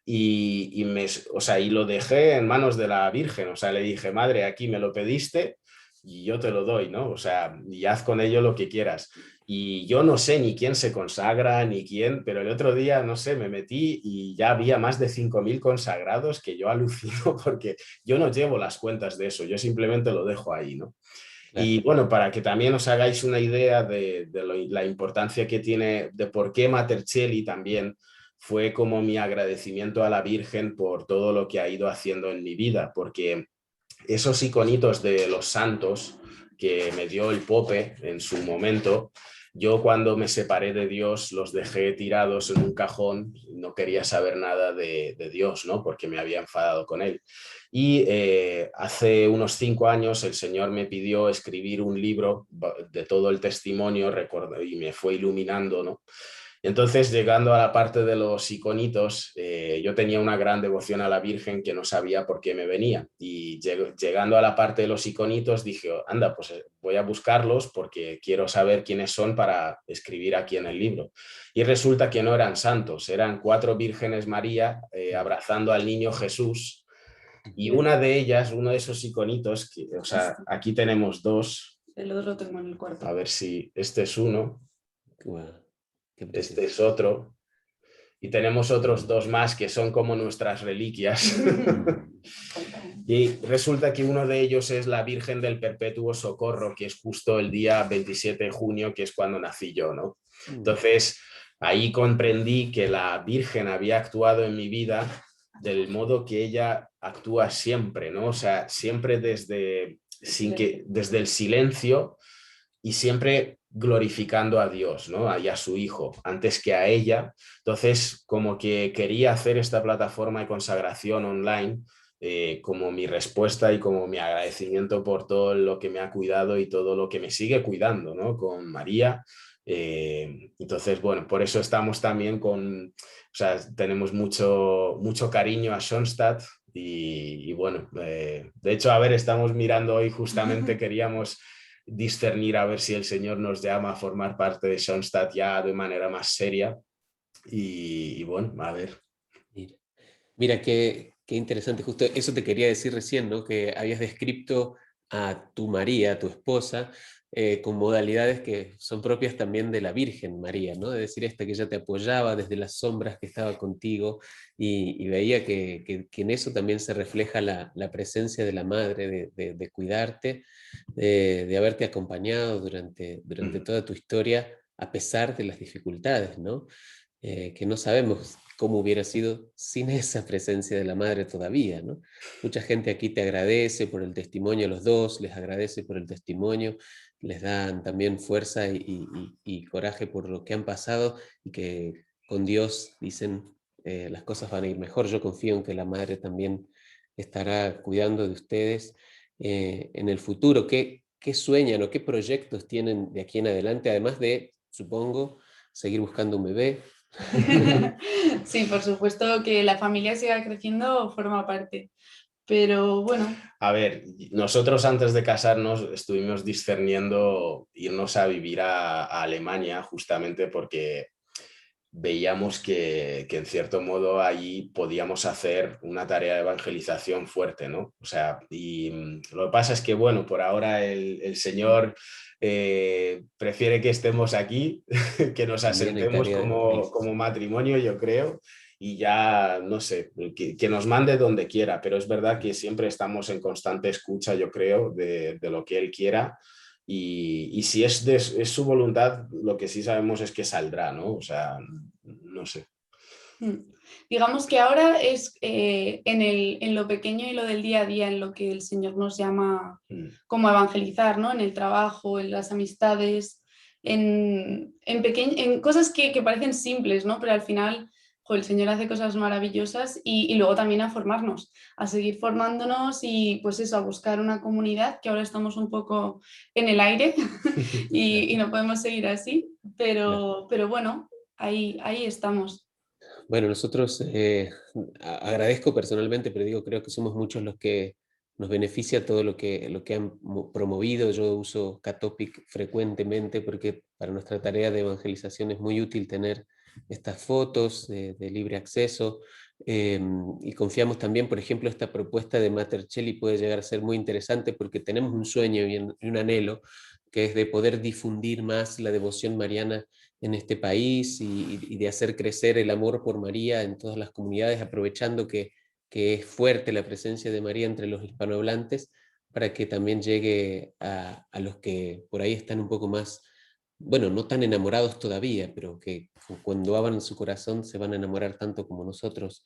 [SPEAKER 3] O sea, y lo dejé en manos de la Virgen. O sea, le dije, madre, aquí me lo pediste y yo te lo doy, ¿no? O sea, y haz con ello lo que quieras. Y yo no sé ni quién se consagra, ni quién, pero el otro día, no sé, me metí y ya había más de 5.000 consagrados que yo alucino porque yo no llevo las cuentas de eso, yo simplemente lo dejo ahí, ¿no?
[SPEAKER 1] Claro.
[SPEAKER 3] Y bueno, para que también os hagáis una idea de la importancia que tiene, de por qué Matercheli también fue como mi agradecimiento a la Virgen por todo lo que ha ido haciendo en mi vida, porque esos iconitos de los santos que me dio el Pope en su momento, yo cuando me separé de Dios los dejé tirados en un cajón, no quería saber nada de Dios, ¿no? Porque me había enfadado con él. Y hace unos 5 años el Señor me pidió escribir un libro de todo el testimonio y me fue iluminando, ¿no? Entonces, llegando a la parte de los iconitos, yo tenía una gran devoción a la Virgen que no sabía por qué me venía. Y llegando a la parte de los iconitos, dije, anda, pues voy a buscarlos porque quiero saber quiénes son para escribir aquí en el libro. Y resulta que no eran santos, eran 4 vírgenes María abrazando al niño Jesús. Y una de ellas, uno de esos iconitos, o sea, aquí tenemos 2,
[SPEAKER 2] el otro lo tengo en el cuarto.
[SPEAKER 3] A ver si este es uno,
[SPEAKER 1] Guau, qué
[SPEAKER 3] este
[SPEAKER 1] precioso.
[SPEAKER 3] es otro. Y tenemos otros dos más que son como nuestras reliquias. Y resulta que uno de ellos es la Virgen del Perpetuo Socorro, que es justo el día 27 de junio, que es cuando nací yo, ¿no? Entonces, ahí comprendí que la Virgen había actuado en mi vida del modo que ella actúa siempre, ¿no? O sea, siempre desde el silencio y siempre glorificando a Dios, ¿no? Y a su Hijo, antes que a ella. Entonces, como que quería hacer esta plataforma de consagración online como mi respuesta y como mi agradecimiento por todo lo que me ha cuidado y todo lo que me sigue cuidando, ¿no? Con María. Entonces, bueno, por eso estamos también o sea, tenemos mucho cariño a Schoenstatt y bueno, de hecho, a ver, estamos mirando hoy justamente, queríamos discernir a ver si el Señor nos llama a formar parte de Schoenstatt ya de manera más seria y bueno, a ver.
[SPEAKER 1] Mira, mira qué interesante, justo eso te quería decir recién, ¿no? Que habías descrito a tu María, a tu esposa, con modalidades que son propias también de la Virgen María, ¿no? De decir esta que ella te apoyaba desde las sombras, que estaba contigo, y veía que en eso también se refleja la presencia de la Madre, de cuidarte, de haberte acompañado durante toda tu historia, a pesar de las dificultades, ¿no? Que no sabemos cómo hubiera sido sin esa presencia de la madre todavía, ¿no? Mucha gente aquí te agradece por el testimonio, los dos les agradece por el testimonio, les dan también fuerza y coraje por lo que han pasado y que con Dios dicen las cosas van a ir mejor. Yo confío en que la madre también estará cuidando de ustedes en el futuro. ¿Qué sueñan o qué proyectos tienen de aquí en adelante? Además de, supongo, seguir buscando un bebé.
[SPEAKER 2] Sí, por supuesto que la familia siga creciendo forma parte, pero bueno.
[SPEAKER 3] A ver, nosotros antes de casarnos estuvimos discerniendo irnos a vivir a Alemania justamente porque veíamos que en cierto modo allí podíamos hacer una tarea de evangelización fuerte, ¿no? O sea, lo que pasa es que, bueno, por ahora el Señor prefiere que estemos aquí, que nos
[SPEAKER 1] También hay
[SPEAKER 3] asentemos
[SPEAKER 1] tarea de
[SPEAKER 3] como
[SPEAKER 1] evangelización.
[SPEAKER 3] matrimonio, yo creo, y ya, no sé, que nos mande donde quiera, pero es verdad que siempre estamos en constante escucha, yo creo, de lo que Él quiera. Y si es su voluntad, lo que sí sabemos es que saldrá, ¿no? O sea, no sé.
[SPEAKER 2] Digamos que ahora es en lo pequeño y lo del día a día en lo que el Señor nos llama como a evangelizar, ¿no? En el trabajo, en las amistades, en cosas que parecen simples, ¿no? Pero al final el Señor hace cosas maravillosas y luego también a formarnos, a seguir formándonos y pues eso, a buscar una comunidad que ahora estamos un poco en el aire y no podemos seguir así, pero bueno, ahí estamos.
[SPEAKER 1] Bueno, nosotros agradezco personalmente, pero digo, creo que somos muchos los que nos beneficia todo lo que han promovido. Yo uso Catopic frecuentemente porque para nuestra tarea de evangelización es muy útil tener estas fotos de libre acceso y confiamos también, por ejemplo, esta propuesta de Mater Cheli puede llegar a ser muy interesante porque tenemos un sueño y un anhelo que es de poder difundir más la devoción mariana en este país y de hacer crecer el amor por María en todas las comunidades, aprovechando que es fuerte la presencia de María entre los hispanohablantes, para que también llegue a los que por ahí están un poco más, bueno, no tan enamorados todavía, pero que cuando abran su corazón se van a enamorar tanto como nosotros.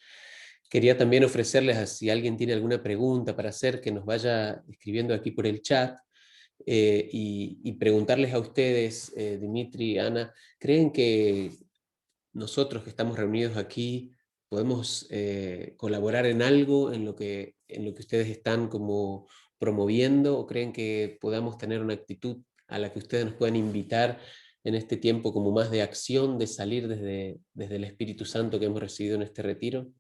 [SPEAKER 1] Quería también ofrecerles, a si alguien tiene alguna pregunta para hacer, que nos vaya escribiendo aquí por el chat, y preguntarles a ustedes, Dimitri, Ana, ¿creen que nosotros que estamos reunidos aquí podemos colaborar en algo en lo que ustedes están como promoviendo, o creen que podamos tener una actitud a la que ustedes nos puedan invitar en este tiempo como más de acción, de salir desde el Espíritu Santo que hemos recibido en este retiro?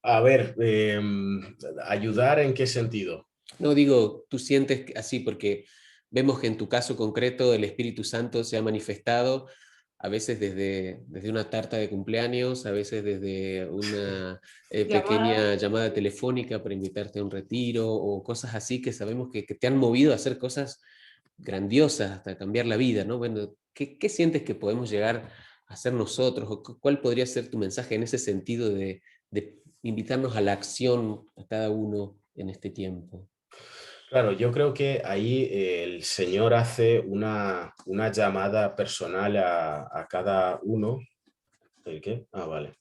[SPEAKER 3] A ver, ¿ayudar en qué sentido?
[SPEAKER 1] No digo, tú sientes así porque vemos que en tu caso concreto el Espíritu Santo se ha manifestado a veces desde una tarta de cumpleaños, a veces desde una
[SPEAKER 2] Llamada.
[SPEAKER 1] pequeña llamada telefónica para invitarte a un retiro, o cosas así que sabemos que te han movido a hacer cosas grandiosas, hasta cambiar la vida, ¿no? Bueno, ¿qué sientes que podemos llegar a hacer nosotros? ¿O cuál podría ser tu mensaje en ese sentido de invitarnos a la acción a cada uno en este tiempo?
[SPEAKER 3] Claro, yo creo que ahí el Señor hace una llamada personal a cada uno. ¿El qué? Ah, vale.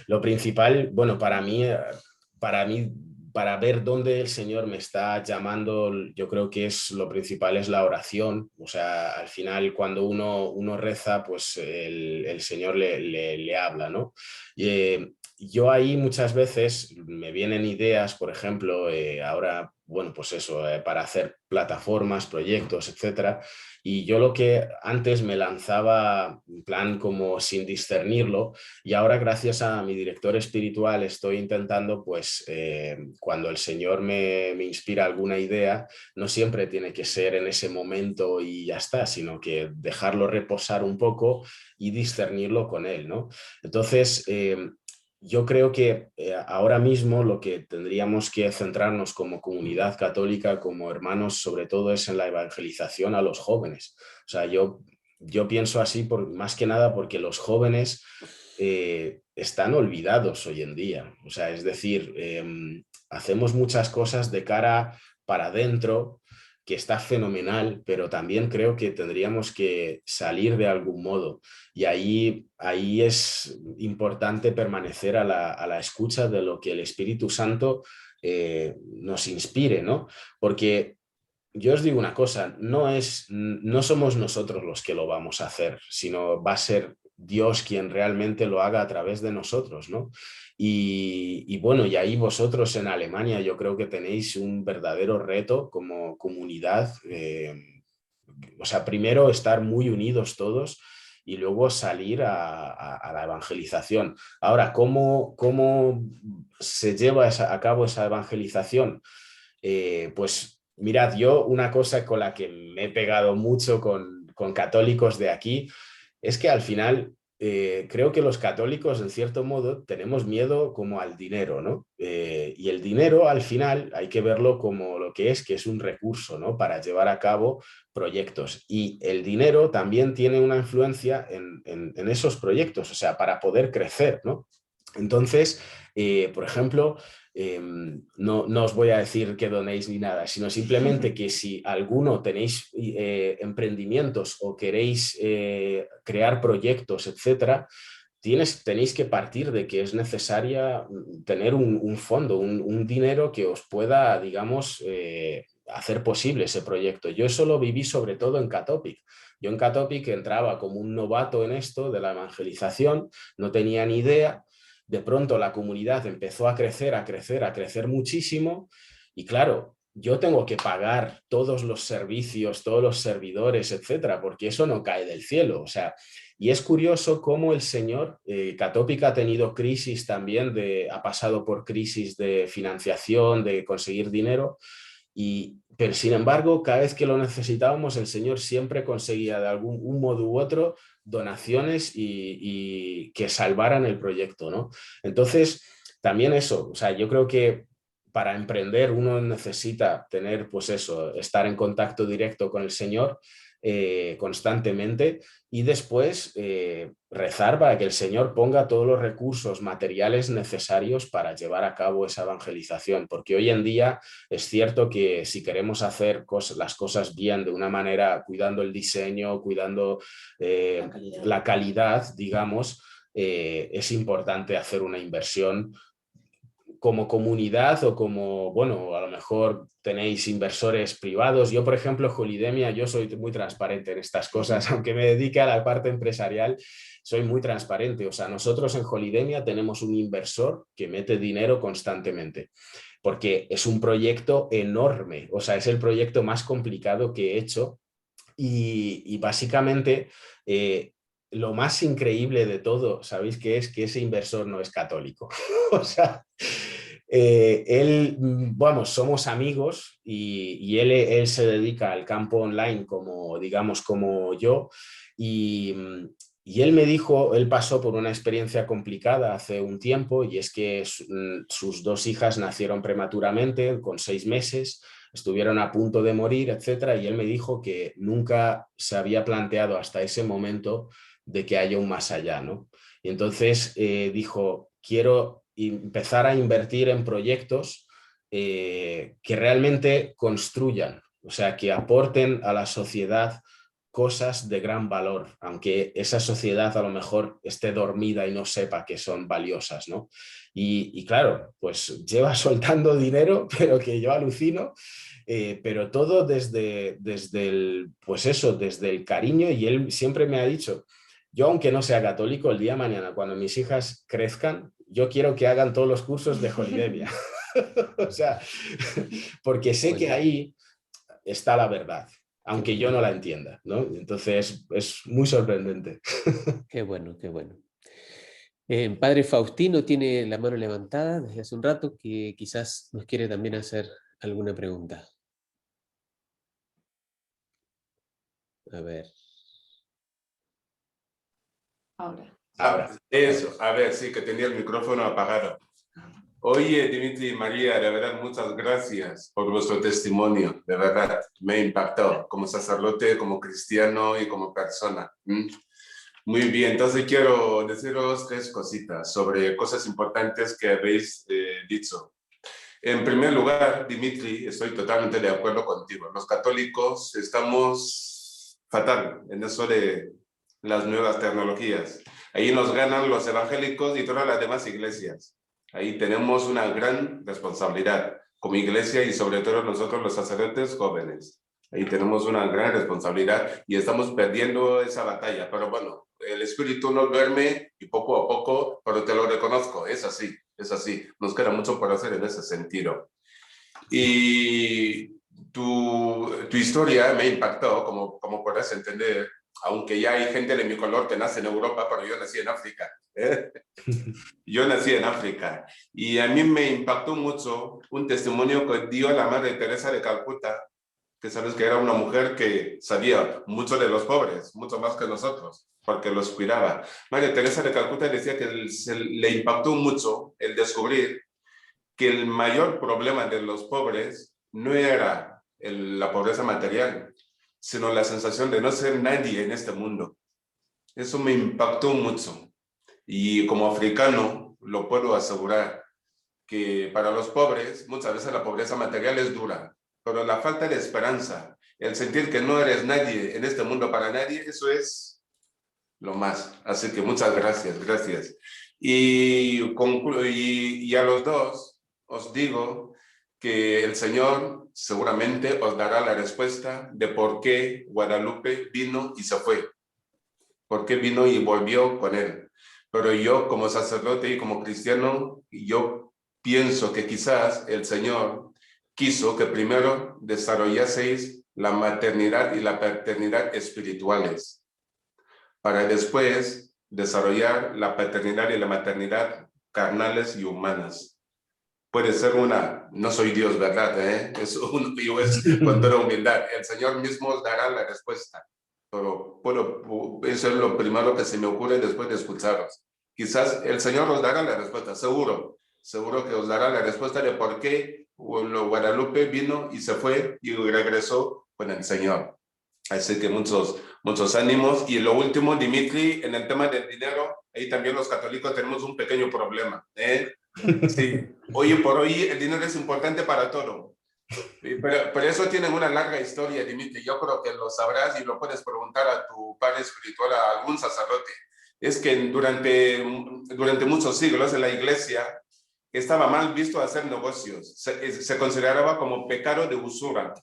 [SPEAKER 3] Lo principal, bueno, para mí, para ver dónde el Señor me está llamando, yo creo que lo principal es la oración. O sea, al final cuando uno reza, pues el Señor le habla, ¿no? Yo ahí muchas veces me vienen ideas, por ejemplo, ahora, bueno, pues eso, para hacer plataformas, proyectos, etcétera. Y yo lo que antes me lanzaba en plan como sin discernirlo, y ahora gracias a mi director espiritual estoy intentando, pues cuando el Señor me inspira alguna idea, no siempre tiene que ser en ese momento y ya está, sino que dejarlo reposar un poco y discernirlo con él, ¿no? Entonces, yo creo que ahora mismo lo que tendríamos que centrarnos como comunidad católica, como hermanos, sobre todo es en la evangelización a los jóvenes. O sea, yo pienso así más que nada porque los jóvenes están olvidados hoy en día. O sea, es decir, hacemos muchas cosas de cara para adentro, que está fenomenal, pero también creo que tendríamos que salir de algún modo. Y ahí es importante permanecer a la escucha de lo que el Espíritu Santo nos inspire, ¿no? Porque yo os digo una cosa, no somos nosotros los que lo vamos a hacer, sino va a ser Dios quien realmente lo haga a través de nosotros, ¿no? Y bueno, y ahí vosotros en Alemania yo creo que tenéis un verdadero reto como comunidad. O sea, primero estar muy unidos todos y luego salir a la evangelización. Ahora, ¿cómo se lleva a cabo esa evangelización? Pues mirad, yo una cosa con la que me he pegado mucho con católicos de aquí es que al final creo que los católicos en cierto modo tenemos miedo como al dinero, ¿no? Y el dinero al final hay que verlo como lo que es un recurso, ¿no? Para llevar a cabo proyectos. Y el dinero también tiene una influencia en esos proyectos, o sea, para poder crecer, ¿no? Entonces, por ejemplo, no os voy a decir que donéis ni nada, sino simplemente que si alguno tenéis emprendimientos o queréis crear proyectos, etcétera, tenéis que partir de que es necesaria tener un fondo, un dinero que os pueda, digamos, hacer posible ese proyecto. Yo eso lo viví sobre todo en Catopic. Yo en Catopic entraba como un novato en esto de la evangelización, no tenía ni idea. De pronto la comunidad empezó a crecer muchísimo y claro, yo tengo que pagar todos los servicios, todos los servidores, etcétera, porque eso no cae del cielo. O sea, y es curioso cómo el Señor, Catopic ha tenido crisis también, ha pasado por crisis de financiación, de conseguir dinero, pero sin embargo, cada vez que lo necesitábamos, el Señor siempre conseguía de un modo u otro donaciones y que salvaran el proyecto, ¿no? Entonces, también eso, o sea, yo creo que para emprender uno necesita tener, pues eso, estar en contacto directo con el Señor constantemente y después rezar para que el Señor ponga todos los recursos materiales necesarios para llevar a cabo esa evangelización, porque hoy en día es cierto que si queremos hacer las cosas bien, de una manera, cuidando el diseño, cuidando la calidad, digamos, es importante hacer una inversión como comunidad o como, bueno, a lo mejor tenéis inversores privados. Yo, por ejemplo, Holidemia, yo soy muy transparente en estas cosas, aunque me dedique a la parte empresarial, soy muy transparente. O sea, nosotros en Holidemia tenemos un inversor que mete dinero constantemente, porque es un proyecto enorme, o sea, es el proyecto más complicado que he hecho y básicamente... lo más increíble de todo, ¿sabéis qué es? Que ese inversor no es católico. O sea, Vamos, somos amigos y él se dedica al campo online como, digamos, como yo. Y, y él me dijo, él pasó por una experiencia complicada hace un tiempo y es que sus dos hijas nacieron prematuramente, con 6 meses, estuvieron a punto de morir, etcétera, y él me dijo que nunca se había planteado hasta ese momento de que haya un más allá, ¿no? Y entonces dijo, quiero empezar a invertir en proyectos que realmente construyan, o sea, que aporten a la sociedad cosas de gran valor, aunque esa sociedad a lo mejor esté dormida y no sepa que son valiosas, ¿no? Y claro, pues lleva soltando dinero, pero que yo alucino, pero todo desde el, pues eso, desde el cariño, y él siempre me ha dicho, yo aunque no sea católico, el día de mañana, cuando mis hijas crezcan, yo quiero que hagan todos los cursos de Holidemia. O sea, porque sé que ahí está la verdad, aunque yo no la entienda, ¿no? Entonces es muy sorprendente.
[SPEAKER 1] Qué bueno, qué bueno. Padre Faustino tiene la mano levantada desde hace un rato, que quizás nos quiere también hacer alguna pregunta. A ver.
[SPEAKER 2] Ahora.
[SPEAKER 4] Eso, a ver, sí, que tenía el micrófono apagado. Oye, Dimitri y María, de verdad, muchas gracias por vuestro testimonio. De verdad, me impactó como sacerdote, como cristiano y como persona. Muy bien, entonces quiero deciros 3 cositas sobre cosas importantes que habéis dicho. En primer lugar, Dimitri, estoy totalmente de acuerdo contigo. Los católicos estamos fatal en eso de las nuevas tecnologías. Ahí nos ganan los evangélicos y todas las demás iglesias. Ahí tenemos una gran responsabilidad como iglesia y sobre todo nosotros los sacerdotes jóvenes. Ahí tenemos una gran responsabilidad y estamos perdiendo esa batalla. Pero bueno, el espíritu no duerme y poco a poco, pero te lo reconozco, es así, es así. Nos queda mucho por hacer en ese sentido. Y tu historia me impactó, como podrás entender, aunque ya hay gente de mi color que nace en Europa, pero yo nací en África. Yo nací en África y a mí me impactó mucho un testimonio que dio la Madre Teresa de Calcuta, que sabes que era una mujer que sabía mucho de los pobres, mucho más que nosotros, porque los cuidaba. Madre Teresa de Calcuta decía que le impactó mucho el descubrir que el mayor problema de los pobres no era la pobreza material, sino la sensación de no ser nadie en este mundo. Eso me impactó mucho. Y como africano, lo puedo asegurar, que para los pobres, muchas veces la pobreza material es dura, pero la falta de esperanza, el sentir que no eres nadie en este mundo para nadie, eso es lo más. Así que muchas gracias, gracias. Y a los dos os digo que el Señor seguramente os dará la respuesta de por qué Guadalupe vino y se fue, por qué vino y volvió con él. Pero yo como sacerdote y como cristiano, yo pienso que quizás el Señor quiso que primero desarrollaseis la maternidad y la paternidad espirituales, para después desarrollar la paternidad y la maternidad carnales y humanas. Puede ser no soy Dios, ¿verdad? Es con toda humildad. El Señor mismo os dará la respuesta. Pero eso es lo primero que se me ocurre después de escucharos. Quizás el Señor os dará la respuesta, seguro que os dará la respuesta de por qué Guadalupe vino y se fue y regresó con el Señor. Así que muchos ánimos. Y lo último, Dimitri, en el tema del dinero, ahí también los católicos tenemos un pequeño problema. Sí, hoy por hoy el dinero es importante para todo. Pero eso tiene una larga historia, Dimitri. Yo creo que lo sabrás y lo puedes preguntar a tu padre espiritual, a algún sacerdote. Es que durante muchos siglos en la iglesia estaba mal visto hacer negocios. Se consideraba como pecado de usura.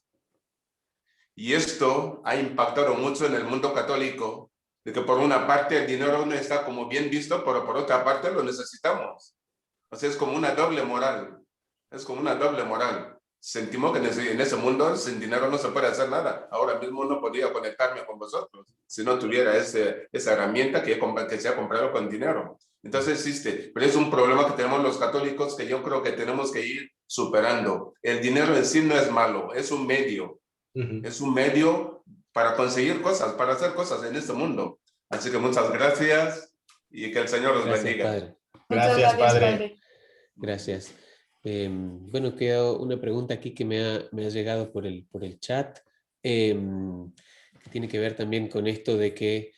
[SPEAKER 4] Y esto ha impactado mucho en el mundo católico, de que por una parte el dinero no está como bien visto, pero por otra parte lo necesitamos. O sea, es como una doble moral. Es como una doble moral. sentimos que en ese mundo sin dinero no se puede hacer nada. Ahora mismo no podría conectarme con vosotros si no tuviera esa herramienta que se ha comprado con dinero. Entonces existe, pero es un problema que tenemos los católicos que yo creo que tenemos que ir superando. El dinero en sí no es malo, es un medio. Es un medio para conseguir cosas, para hacer cosas en este mundo. Así que muchas gracias y que el Señor los
[SPEAKER 1] Gracias,
[SPEAKER 4] bendiga.
[SPEAKER 1] padre.
[SPEAKER 2] Muchas
[SPEAKER 3] Gracias,
[SPEAKER 2] gracias,
[SPEAKER 3] padre.
[SPEAKER 1] Gracias. Bueno, queda una pregunta aquí que me ha llegado por el chat, que tiene que ver también con esto de que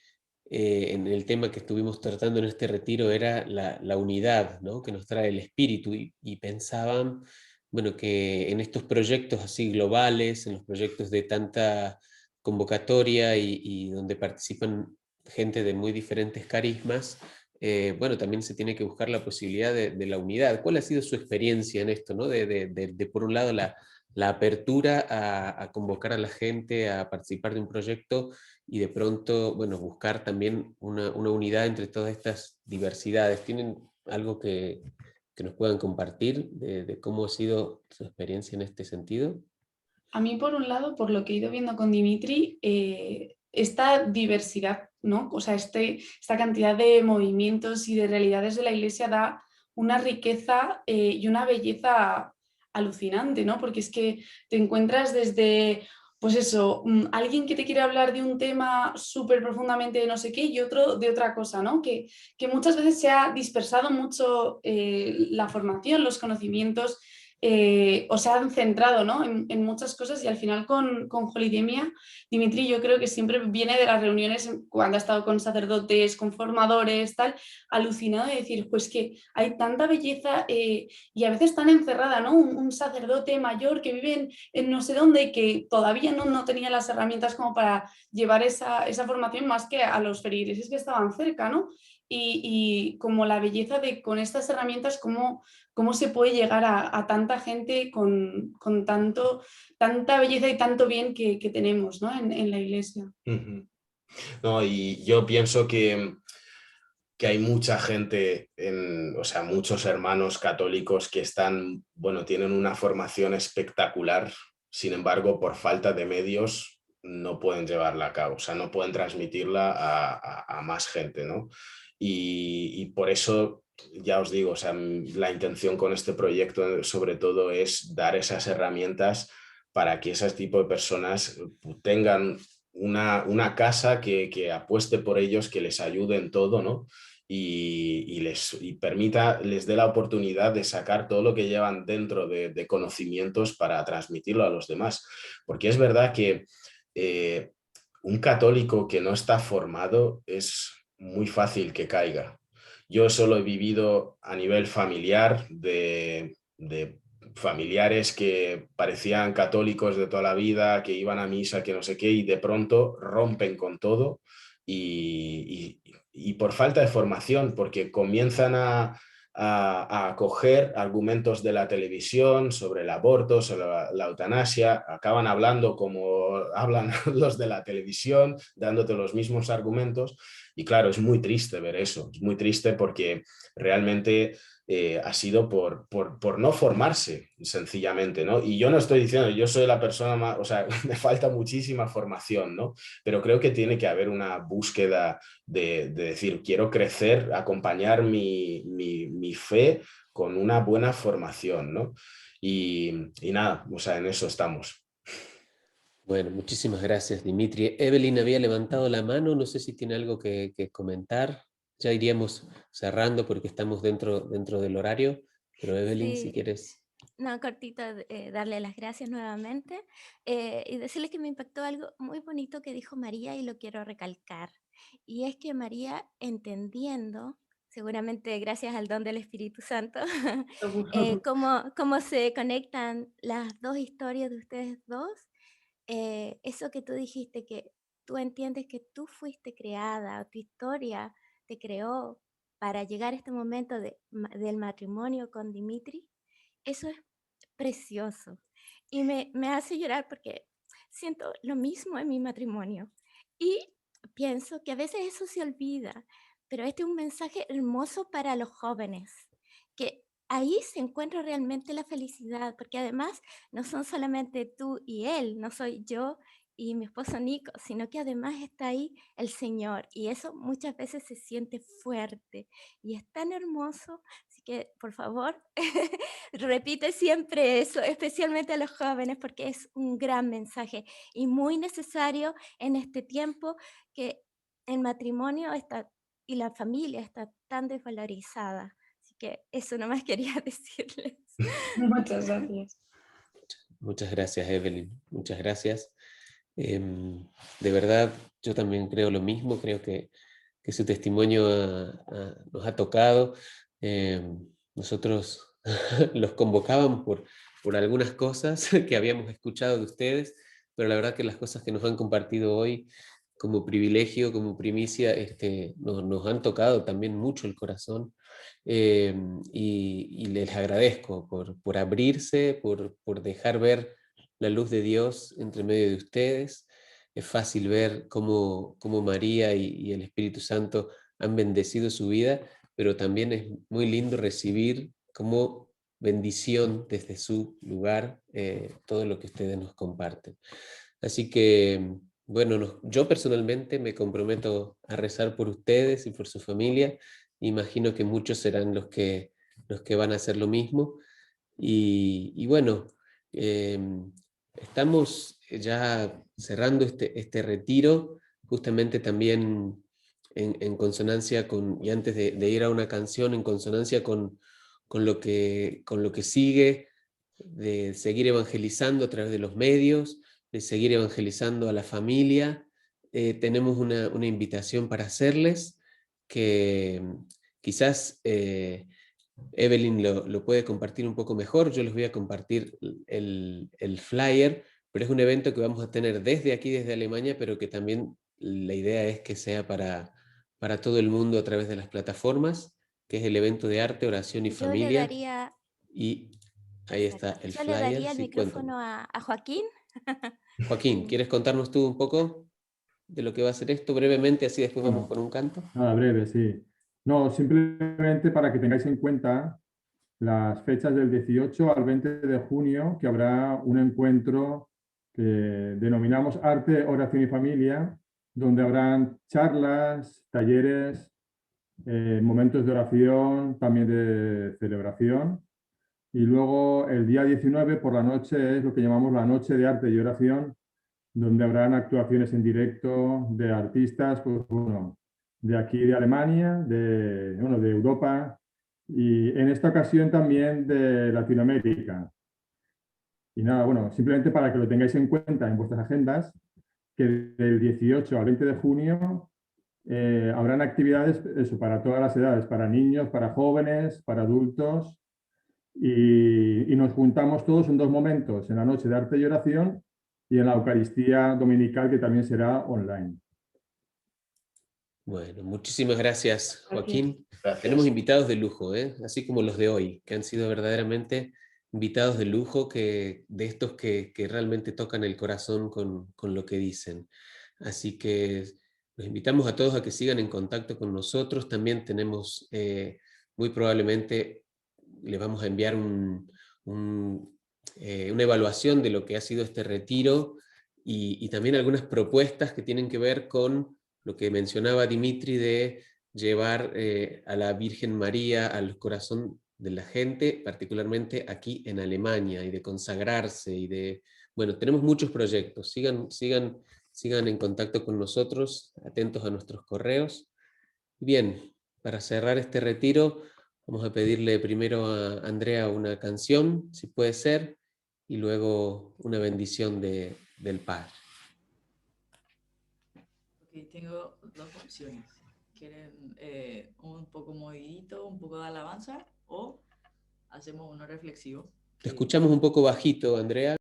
[SPEAKER 1] en el tema que estuvimos tratando en este retiro era la unidad, ¿no?, que nos trae el espíritu, y pensaban, bueno, que en estos proyectos así globales, en los proyectos de tanta convocatoria y donde participan gente de muy diferentes carismas, bueno, también se tiene que buscar la posibilidad de la unidad. ¿Cuál ha sido su experiencia en esto, ¿no? De por un lado, la apertura a convocar a la gente a participar de un proyecto, y de pronto, bueno, buscar también una unidad entre todas estas diversidades? ¿Tienen algo que nos puedan compartir de cómo ha sido su experiencia en este sentido?
[SPEAKER 2] A mí, por un lado, por lo que he ido viendo con Dimitri, esta diversidad, ¿no? O sea, esta cantidad de movimientos y de realidades de la Iglesia da una riqueza y una belleza alucinante, ¿no? Porque es que te encuentras desde, pues eso, alguien que te quiere hablar de un tema súper profundamente de no sé qué y otro de otra cosa, ¿no? Que muchas veces se ha dispersado mucho la formación, los conocimientos, o se han centrado, ¿no?, en muchas cosas, y al final con Holidemia, Dimitri, yo creo que siempre viene de las reuniones cuando ha estado con sacerdotes, con formadores, tal, alucinado de decir, pues que hay tanta belleza y a veces tan encerrada, ¿no? Un sacerdote mayor que vive en no sé dónde y que todavía no tenía las herramientas como para llevar esa formación, más que a los feligreses que estaban cerca, ¿no? Y como la belleza de con estas herramientas, cómo se puede llegar a tanta gente con tanta belleza y tanto bien que tenemos, ¿no?, en la Iglesia.
[SPEAKER 3] No, y yo pienso que hay mucha gente, o sea, muchos hermanos católicos que están, bueno, tienen una formación espectacular, sin embargo, por falta de medios no pueden llevarla a cabo, o sea, no pueden transmitirla a más gente, ¿no? Y por eso, ya os digo, o sea, la intención con este proyecto sobre todo es dar esas herramientas para que ese tipo de personas tengan una casa que apueste por ellos, que les ayude en todo, ¿no? Y permita, les dé la oportunidad de sacar todo lo que llevan dentro de conocimientos para transmitirlo a los demás. Porque es verdad que un católico que no está formado es muy fácil que caiga. Yo solo he vivido a nivel familiar de familiares que parecían católicos de toda la vida, que iban a misa, que no sé qué, y de pronto rompen con todo y por falta de formación, porque comienzan a coger argumentos de la televisión sobre el aborto, sobre la eutanasia, acaban hablando como hablan los de la televisión, dándote los mismos argumentos, y claro, es muy triste ver eso, es muy triste porque realmente ha sido por no formarse, sencillamente, ¿no? Y yo no estoy diciendo, yo soy la persona más, o sea, me falta muchísima formación, ¿no? Pero creo que tiene que haber una búsqueda de decir, quiero crecer, acompañar mi fe con una buena formación, ¿no? Y nada, o sea, en eso estamos.
[SPEAKER 1] Bueno, muchísimas gracias, Dimitri. Evelyn había levantado la mano, no sé si tiene algo que comentar. Ya iríamos cerrando porque estamos dentro del horario, pero Evelyn, si
[SPEAKER 5] Sí,
[SPEAKER 1] quieres.
[SPEAKER 5] no, cortito, darle las gracias nuevamente y decirle que me impactó algo muy bonito que dijo María y lo quiero recalcar. Y es que María, entendiendo, seguramente gracias al don del Espíritu Santo, cómo se conectan las dos historias de ustedes dos, eso que tú dijiste, que tú entiendes que tú fuiste creada, o tu historia te creó para llegar a este momento del matrimonio con Dimitri, eso es precioso. Y me hace llorar porque siento lo mismo en mi matrimonio. Y pienso que a veces eso se olvida, pero este es un mensaje hermoso para los jóvenes, que ahí se encuentra realmente la felicidad, porque además no son solamente tú y él, no soy yo y mi esposo Nico, sino que además está ahí el Señor, y eso muchas veces se siente fuerte y es tan hermoso. Así que, por favor, repite siempre eso, especialmente a los jóvenes, porque es un gran mensaje y muy necesario en este tiempo que el matrimonio está y la familia está tan desvalorizada. Así que eso nomás quería decirles.
[SPEAKER 2] Muchas gracias.
[SPEAKER 1] Muchas gracias, Evelyn. Muchas gracias. De verdad, yo también creo lo mismo. Creo que su testimonio nos ha tocado. Nosotros los convocábamos por algunas cosas que habíamos escuchado de ustedes, pero la verdad que las cosas que nos han compartido hoy como privilegio, como primicia, nos han tocado también mucho el corazón. Y les agradezco por abrirse, por dejar ver la luz de Dios entre medio de ustedes. Es fácil ver cómo María y el Espíritu Santo han bendecido su vida, pero también es muy lindo recibir como bendición desde su lugar todo lo que ustedes nos comparten. Así que, bueno, yo personalmente me comprometo a rezar por ustedes y por su familia. Imagino que muchos serán los que van a hacer lo mismo. Y bueno, estamos ya cerrando este retiro, justamente también en consonancia con, y antes de ir a una canción, en consonancia con lo que sigue, de seguir evangelizando a través de los medios, de seguir evangelizando a la familia. Tenemos una invitación para hacerles que quizás Evelyn lo puede compartir un poco mejor. Yo les voy a compartir el flyer, pero es un evento que vamos a tener desde aquí, desde Alemania, pero que también la idea es que sea para todo el mundo a través de las plataformas, que es el evento de arte, oración y
[SPEAKER 5] Yo le
[SPEAKER 1] familia.
[SPEAKER 5] daría,
[SPEAKER 1] Y ahí está
[SPEAKER 5] exacto,
[SPEAKER 1] el
[SPEAKER 5] yo le
[SPEAKER 1] flyer.
[SPEAKER 5] daría el
[SPEAKER 1] Sí, cuéntame.
[SPEAKER 5] micrófono a Joaquín.
[SPEAKER 1] Joaquín, ¿quieres contarnos tú un poco de lo que va a ser esto brevemente? Así después vamos
[SPEAKER 6] Bueno,
[SPEAKER 1] con un canto.
[SPEAKER 6] nada, breve, sí. No, simplemente para que tengáis en cuenta las fechas del 18 al 20 de junio, que habrá un encuentro que denominamos Arte, Oración y Familia, donde habrán charlas, talleres, momentos de oración, también de celebración. Y luego el día 19 por la noche es lo que llamamos la Noche de Arte y Oración, donde habrán actuaciones en directo de artistas, pues, bueno, de aquí de Alemania, de Europa y en esta ocasión también de Latinoamérica. Y nada, bueno, simplemente para que lo tengáis en cuenta en vuestras agendas, que del 18 al 20 de junio habrán actividades eso, para todas las edades, para niños, para jóvenes, para adultos, y nos juntamos todos en dos momentos, en la noche de arte y oración y en la Eucaristía Dominical, que también será online.
[SPEAKER 1] Bueno, muchísimas gracias, Joaquín.
[SPEAKER 3] Gracias.
[SPEAKER 1] Tenemos invitados de lujo, así como los de hoy, que han sido verdaderamente invitados de lujo, de estos que realmente tocan el corazón con lo que dicen. Así que los invitamos a todos a que sigan en contacto con nosotros. También tenemos, muy probablemente, les vamos a enviar una evaluación de lo que ha sido este retiro y también algunas propuestas que tienen que ver con lo que mencionaba Dimitri de llevar a la Virgen María al corazón de la gente, particularmente aquí en Alemania, y de consagrarse, bueno, tenemos muchos proyectos. Sigan en contacto con nosotros, atentos a nuestros correos. Bien, para cerrar este retiro, vamos a pedirle primero a Andrea una canción, si puede ser, y luego una bendición del Padre.
[SPEAKER 7] Ok, tengo dos opciones. ¿Quieren un poco movidito, un poco de alabanza o hacemos uno reflexivo?
[SPEAKER 1] Te escuchamos un poco bajito, Andrea.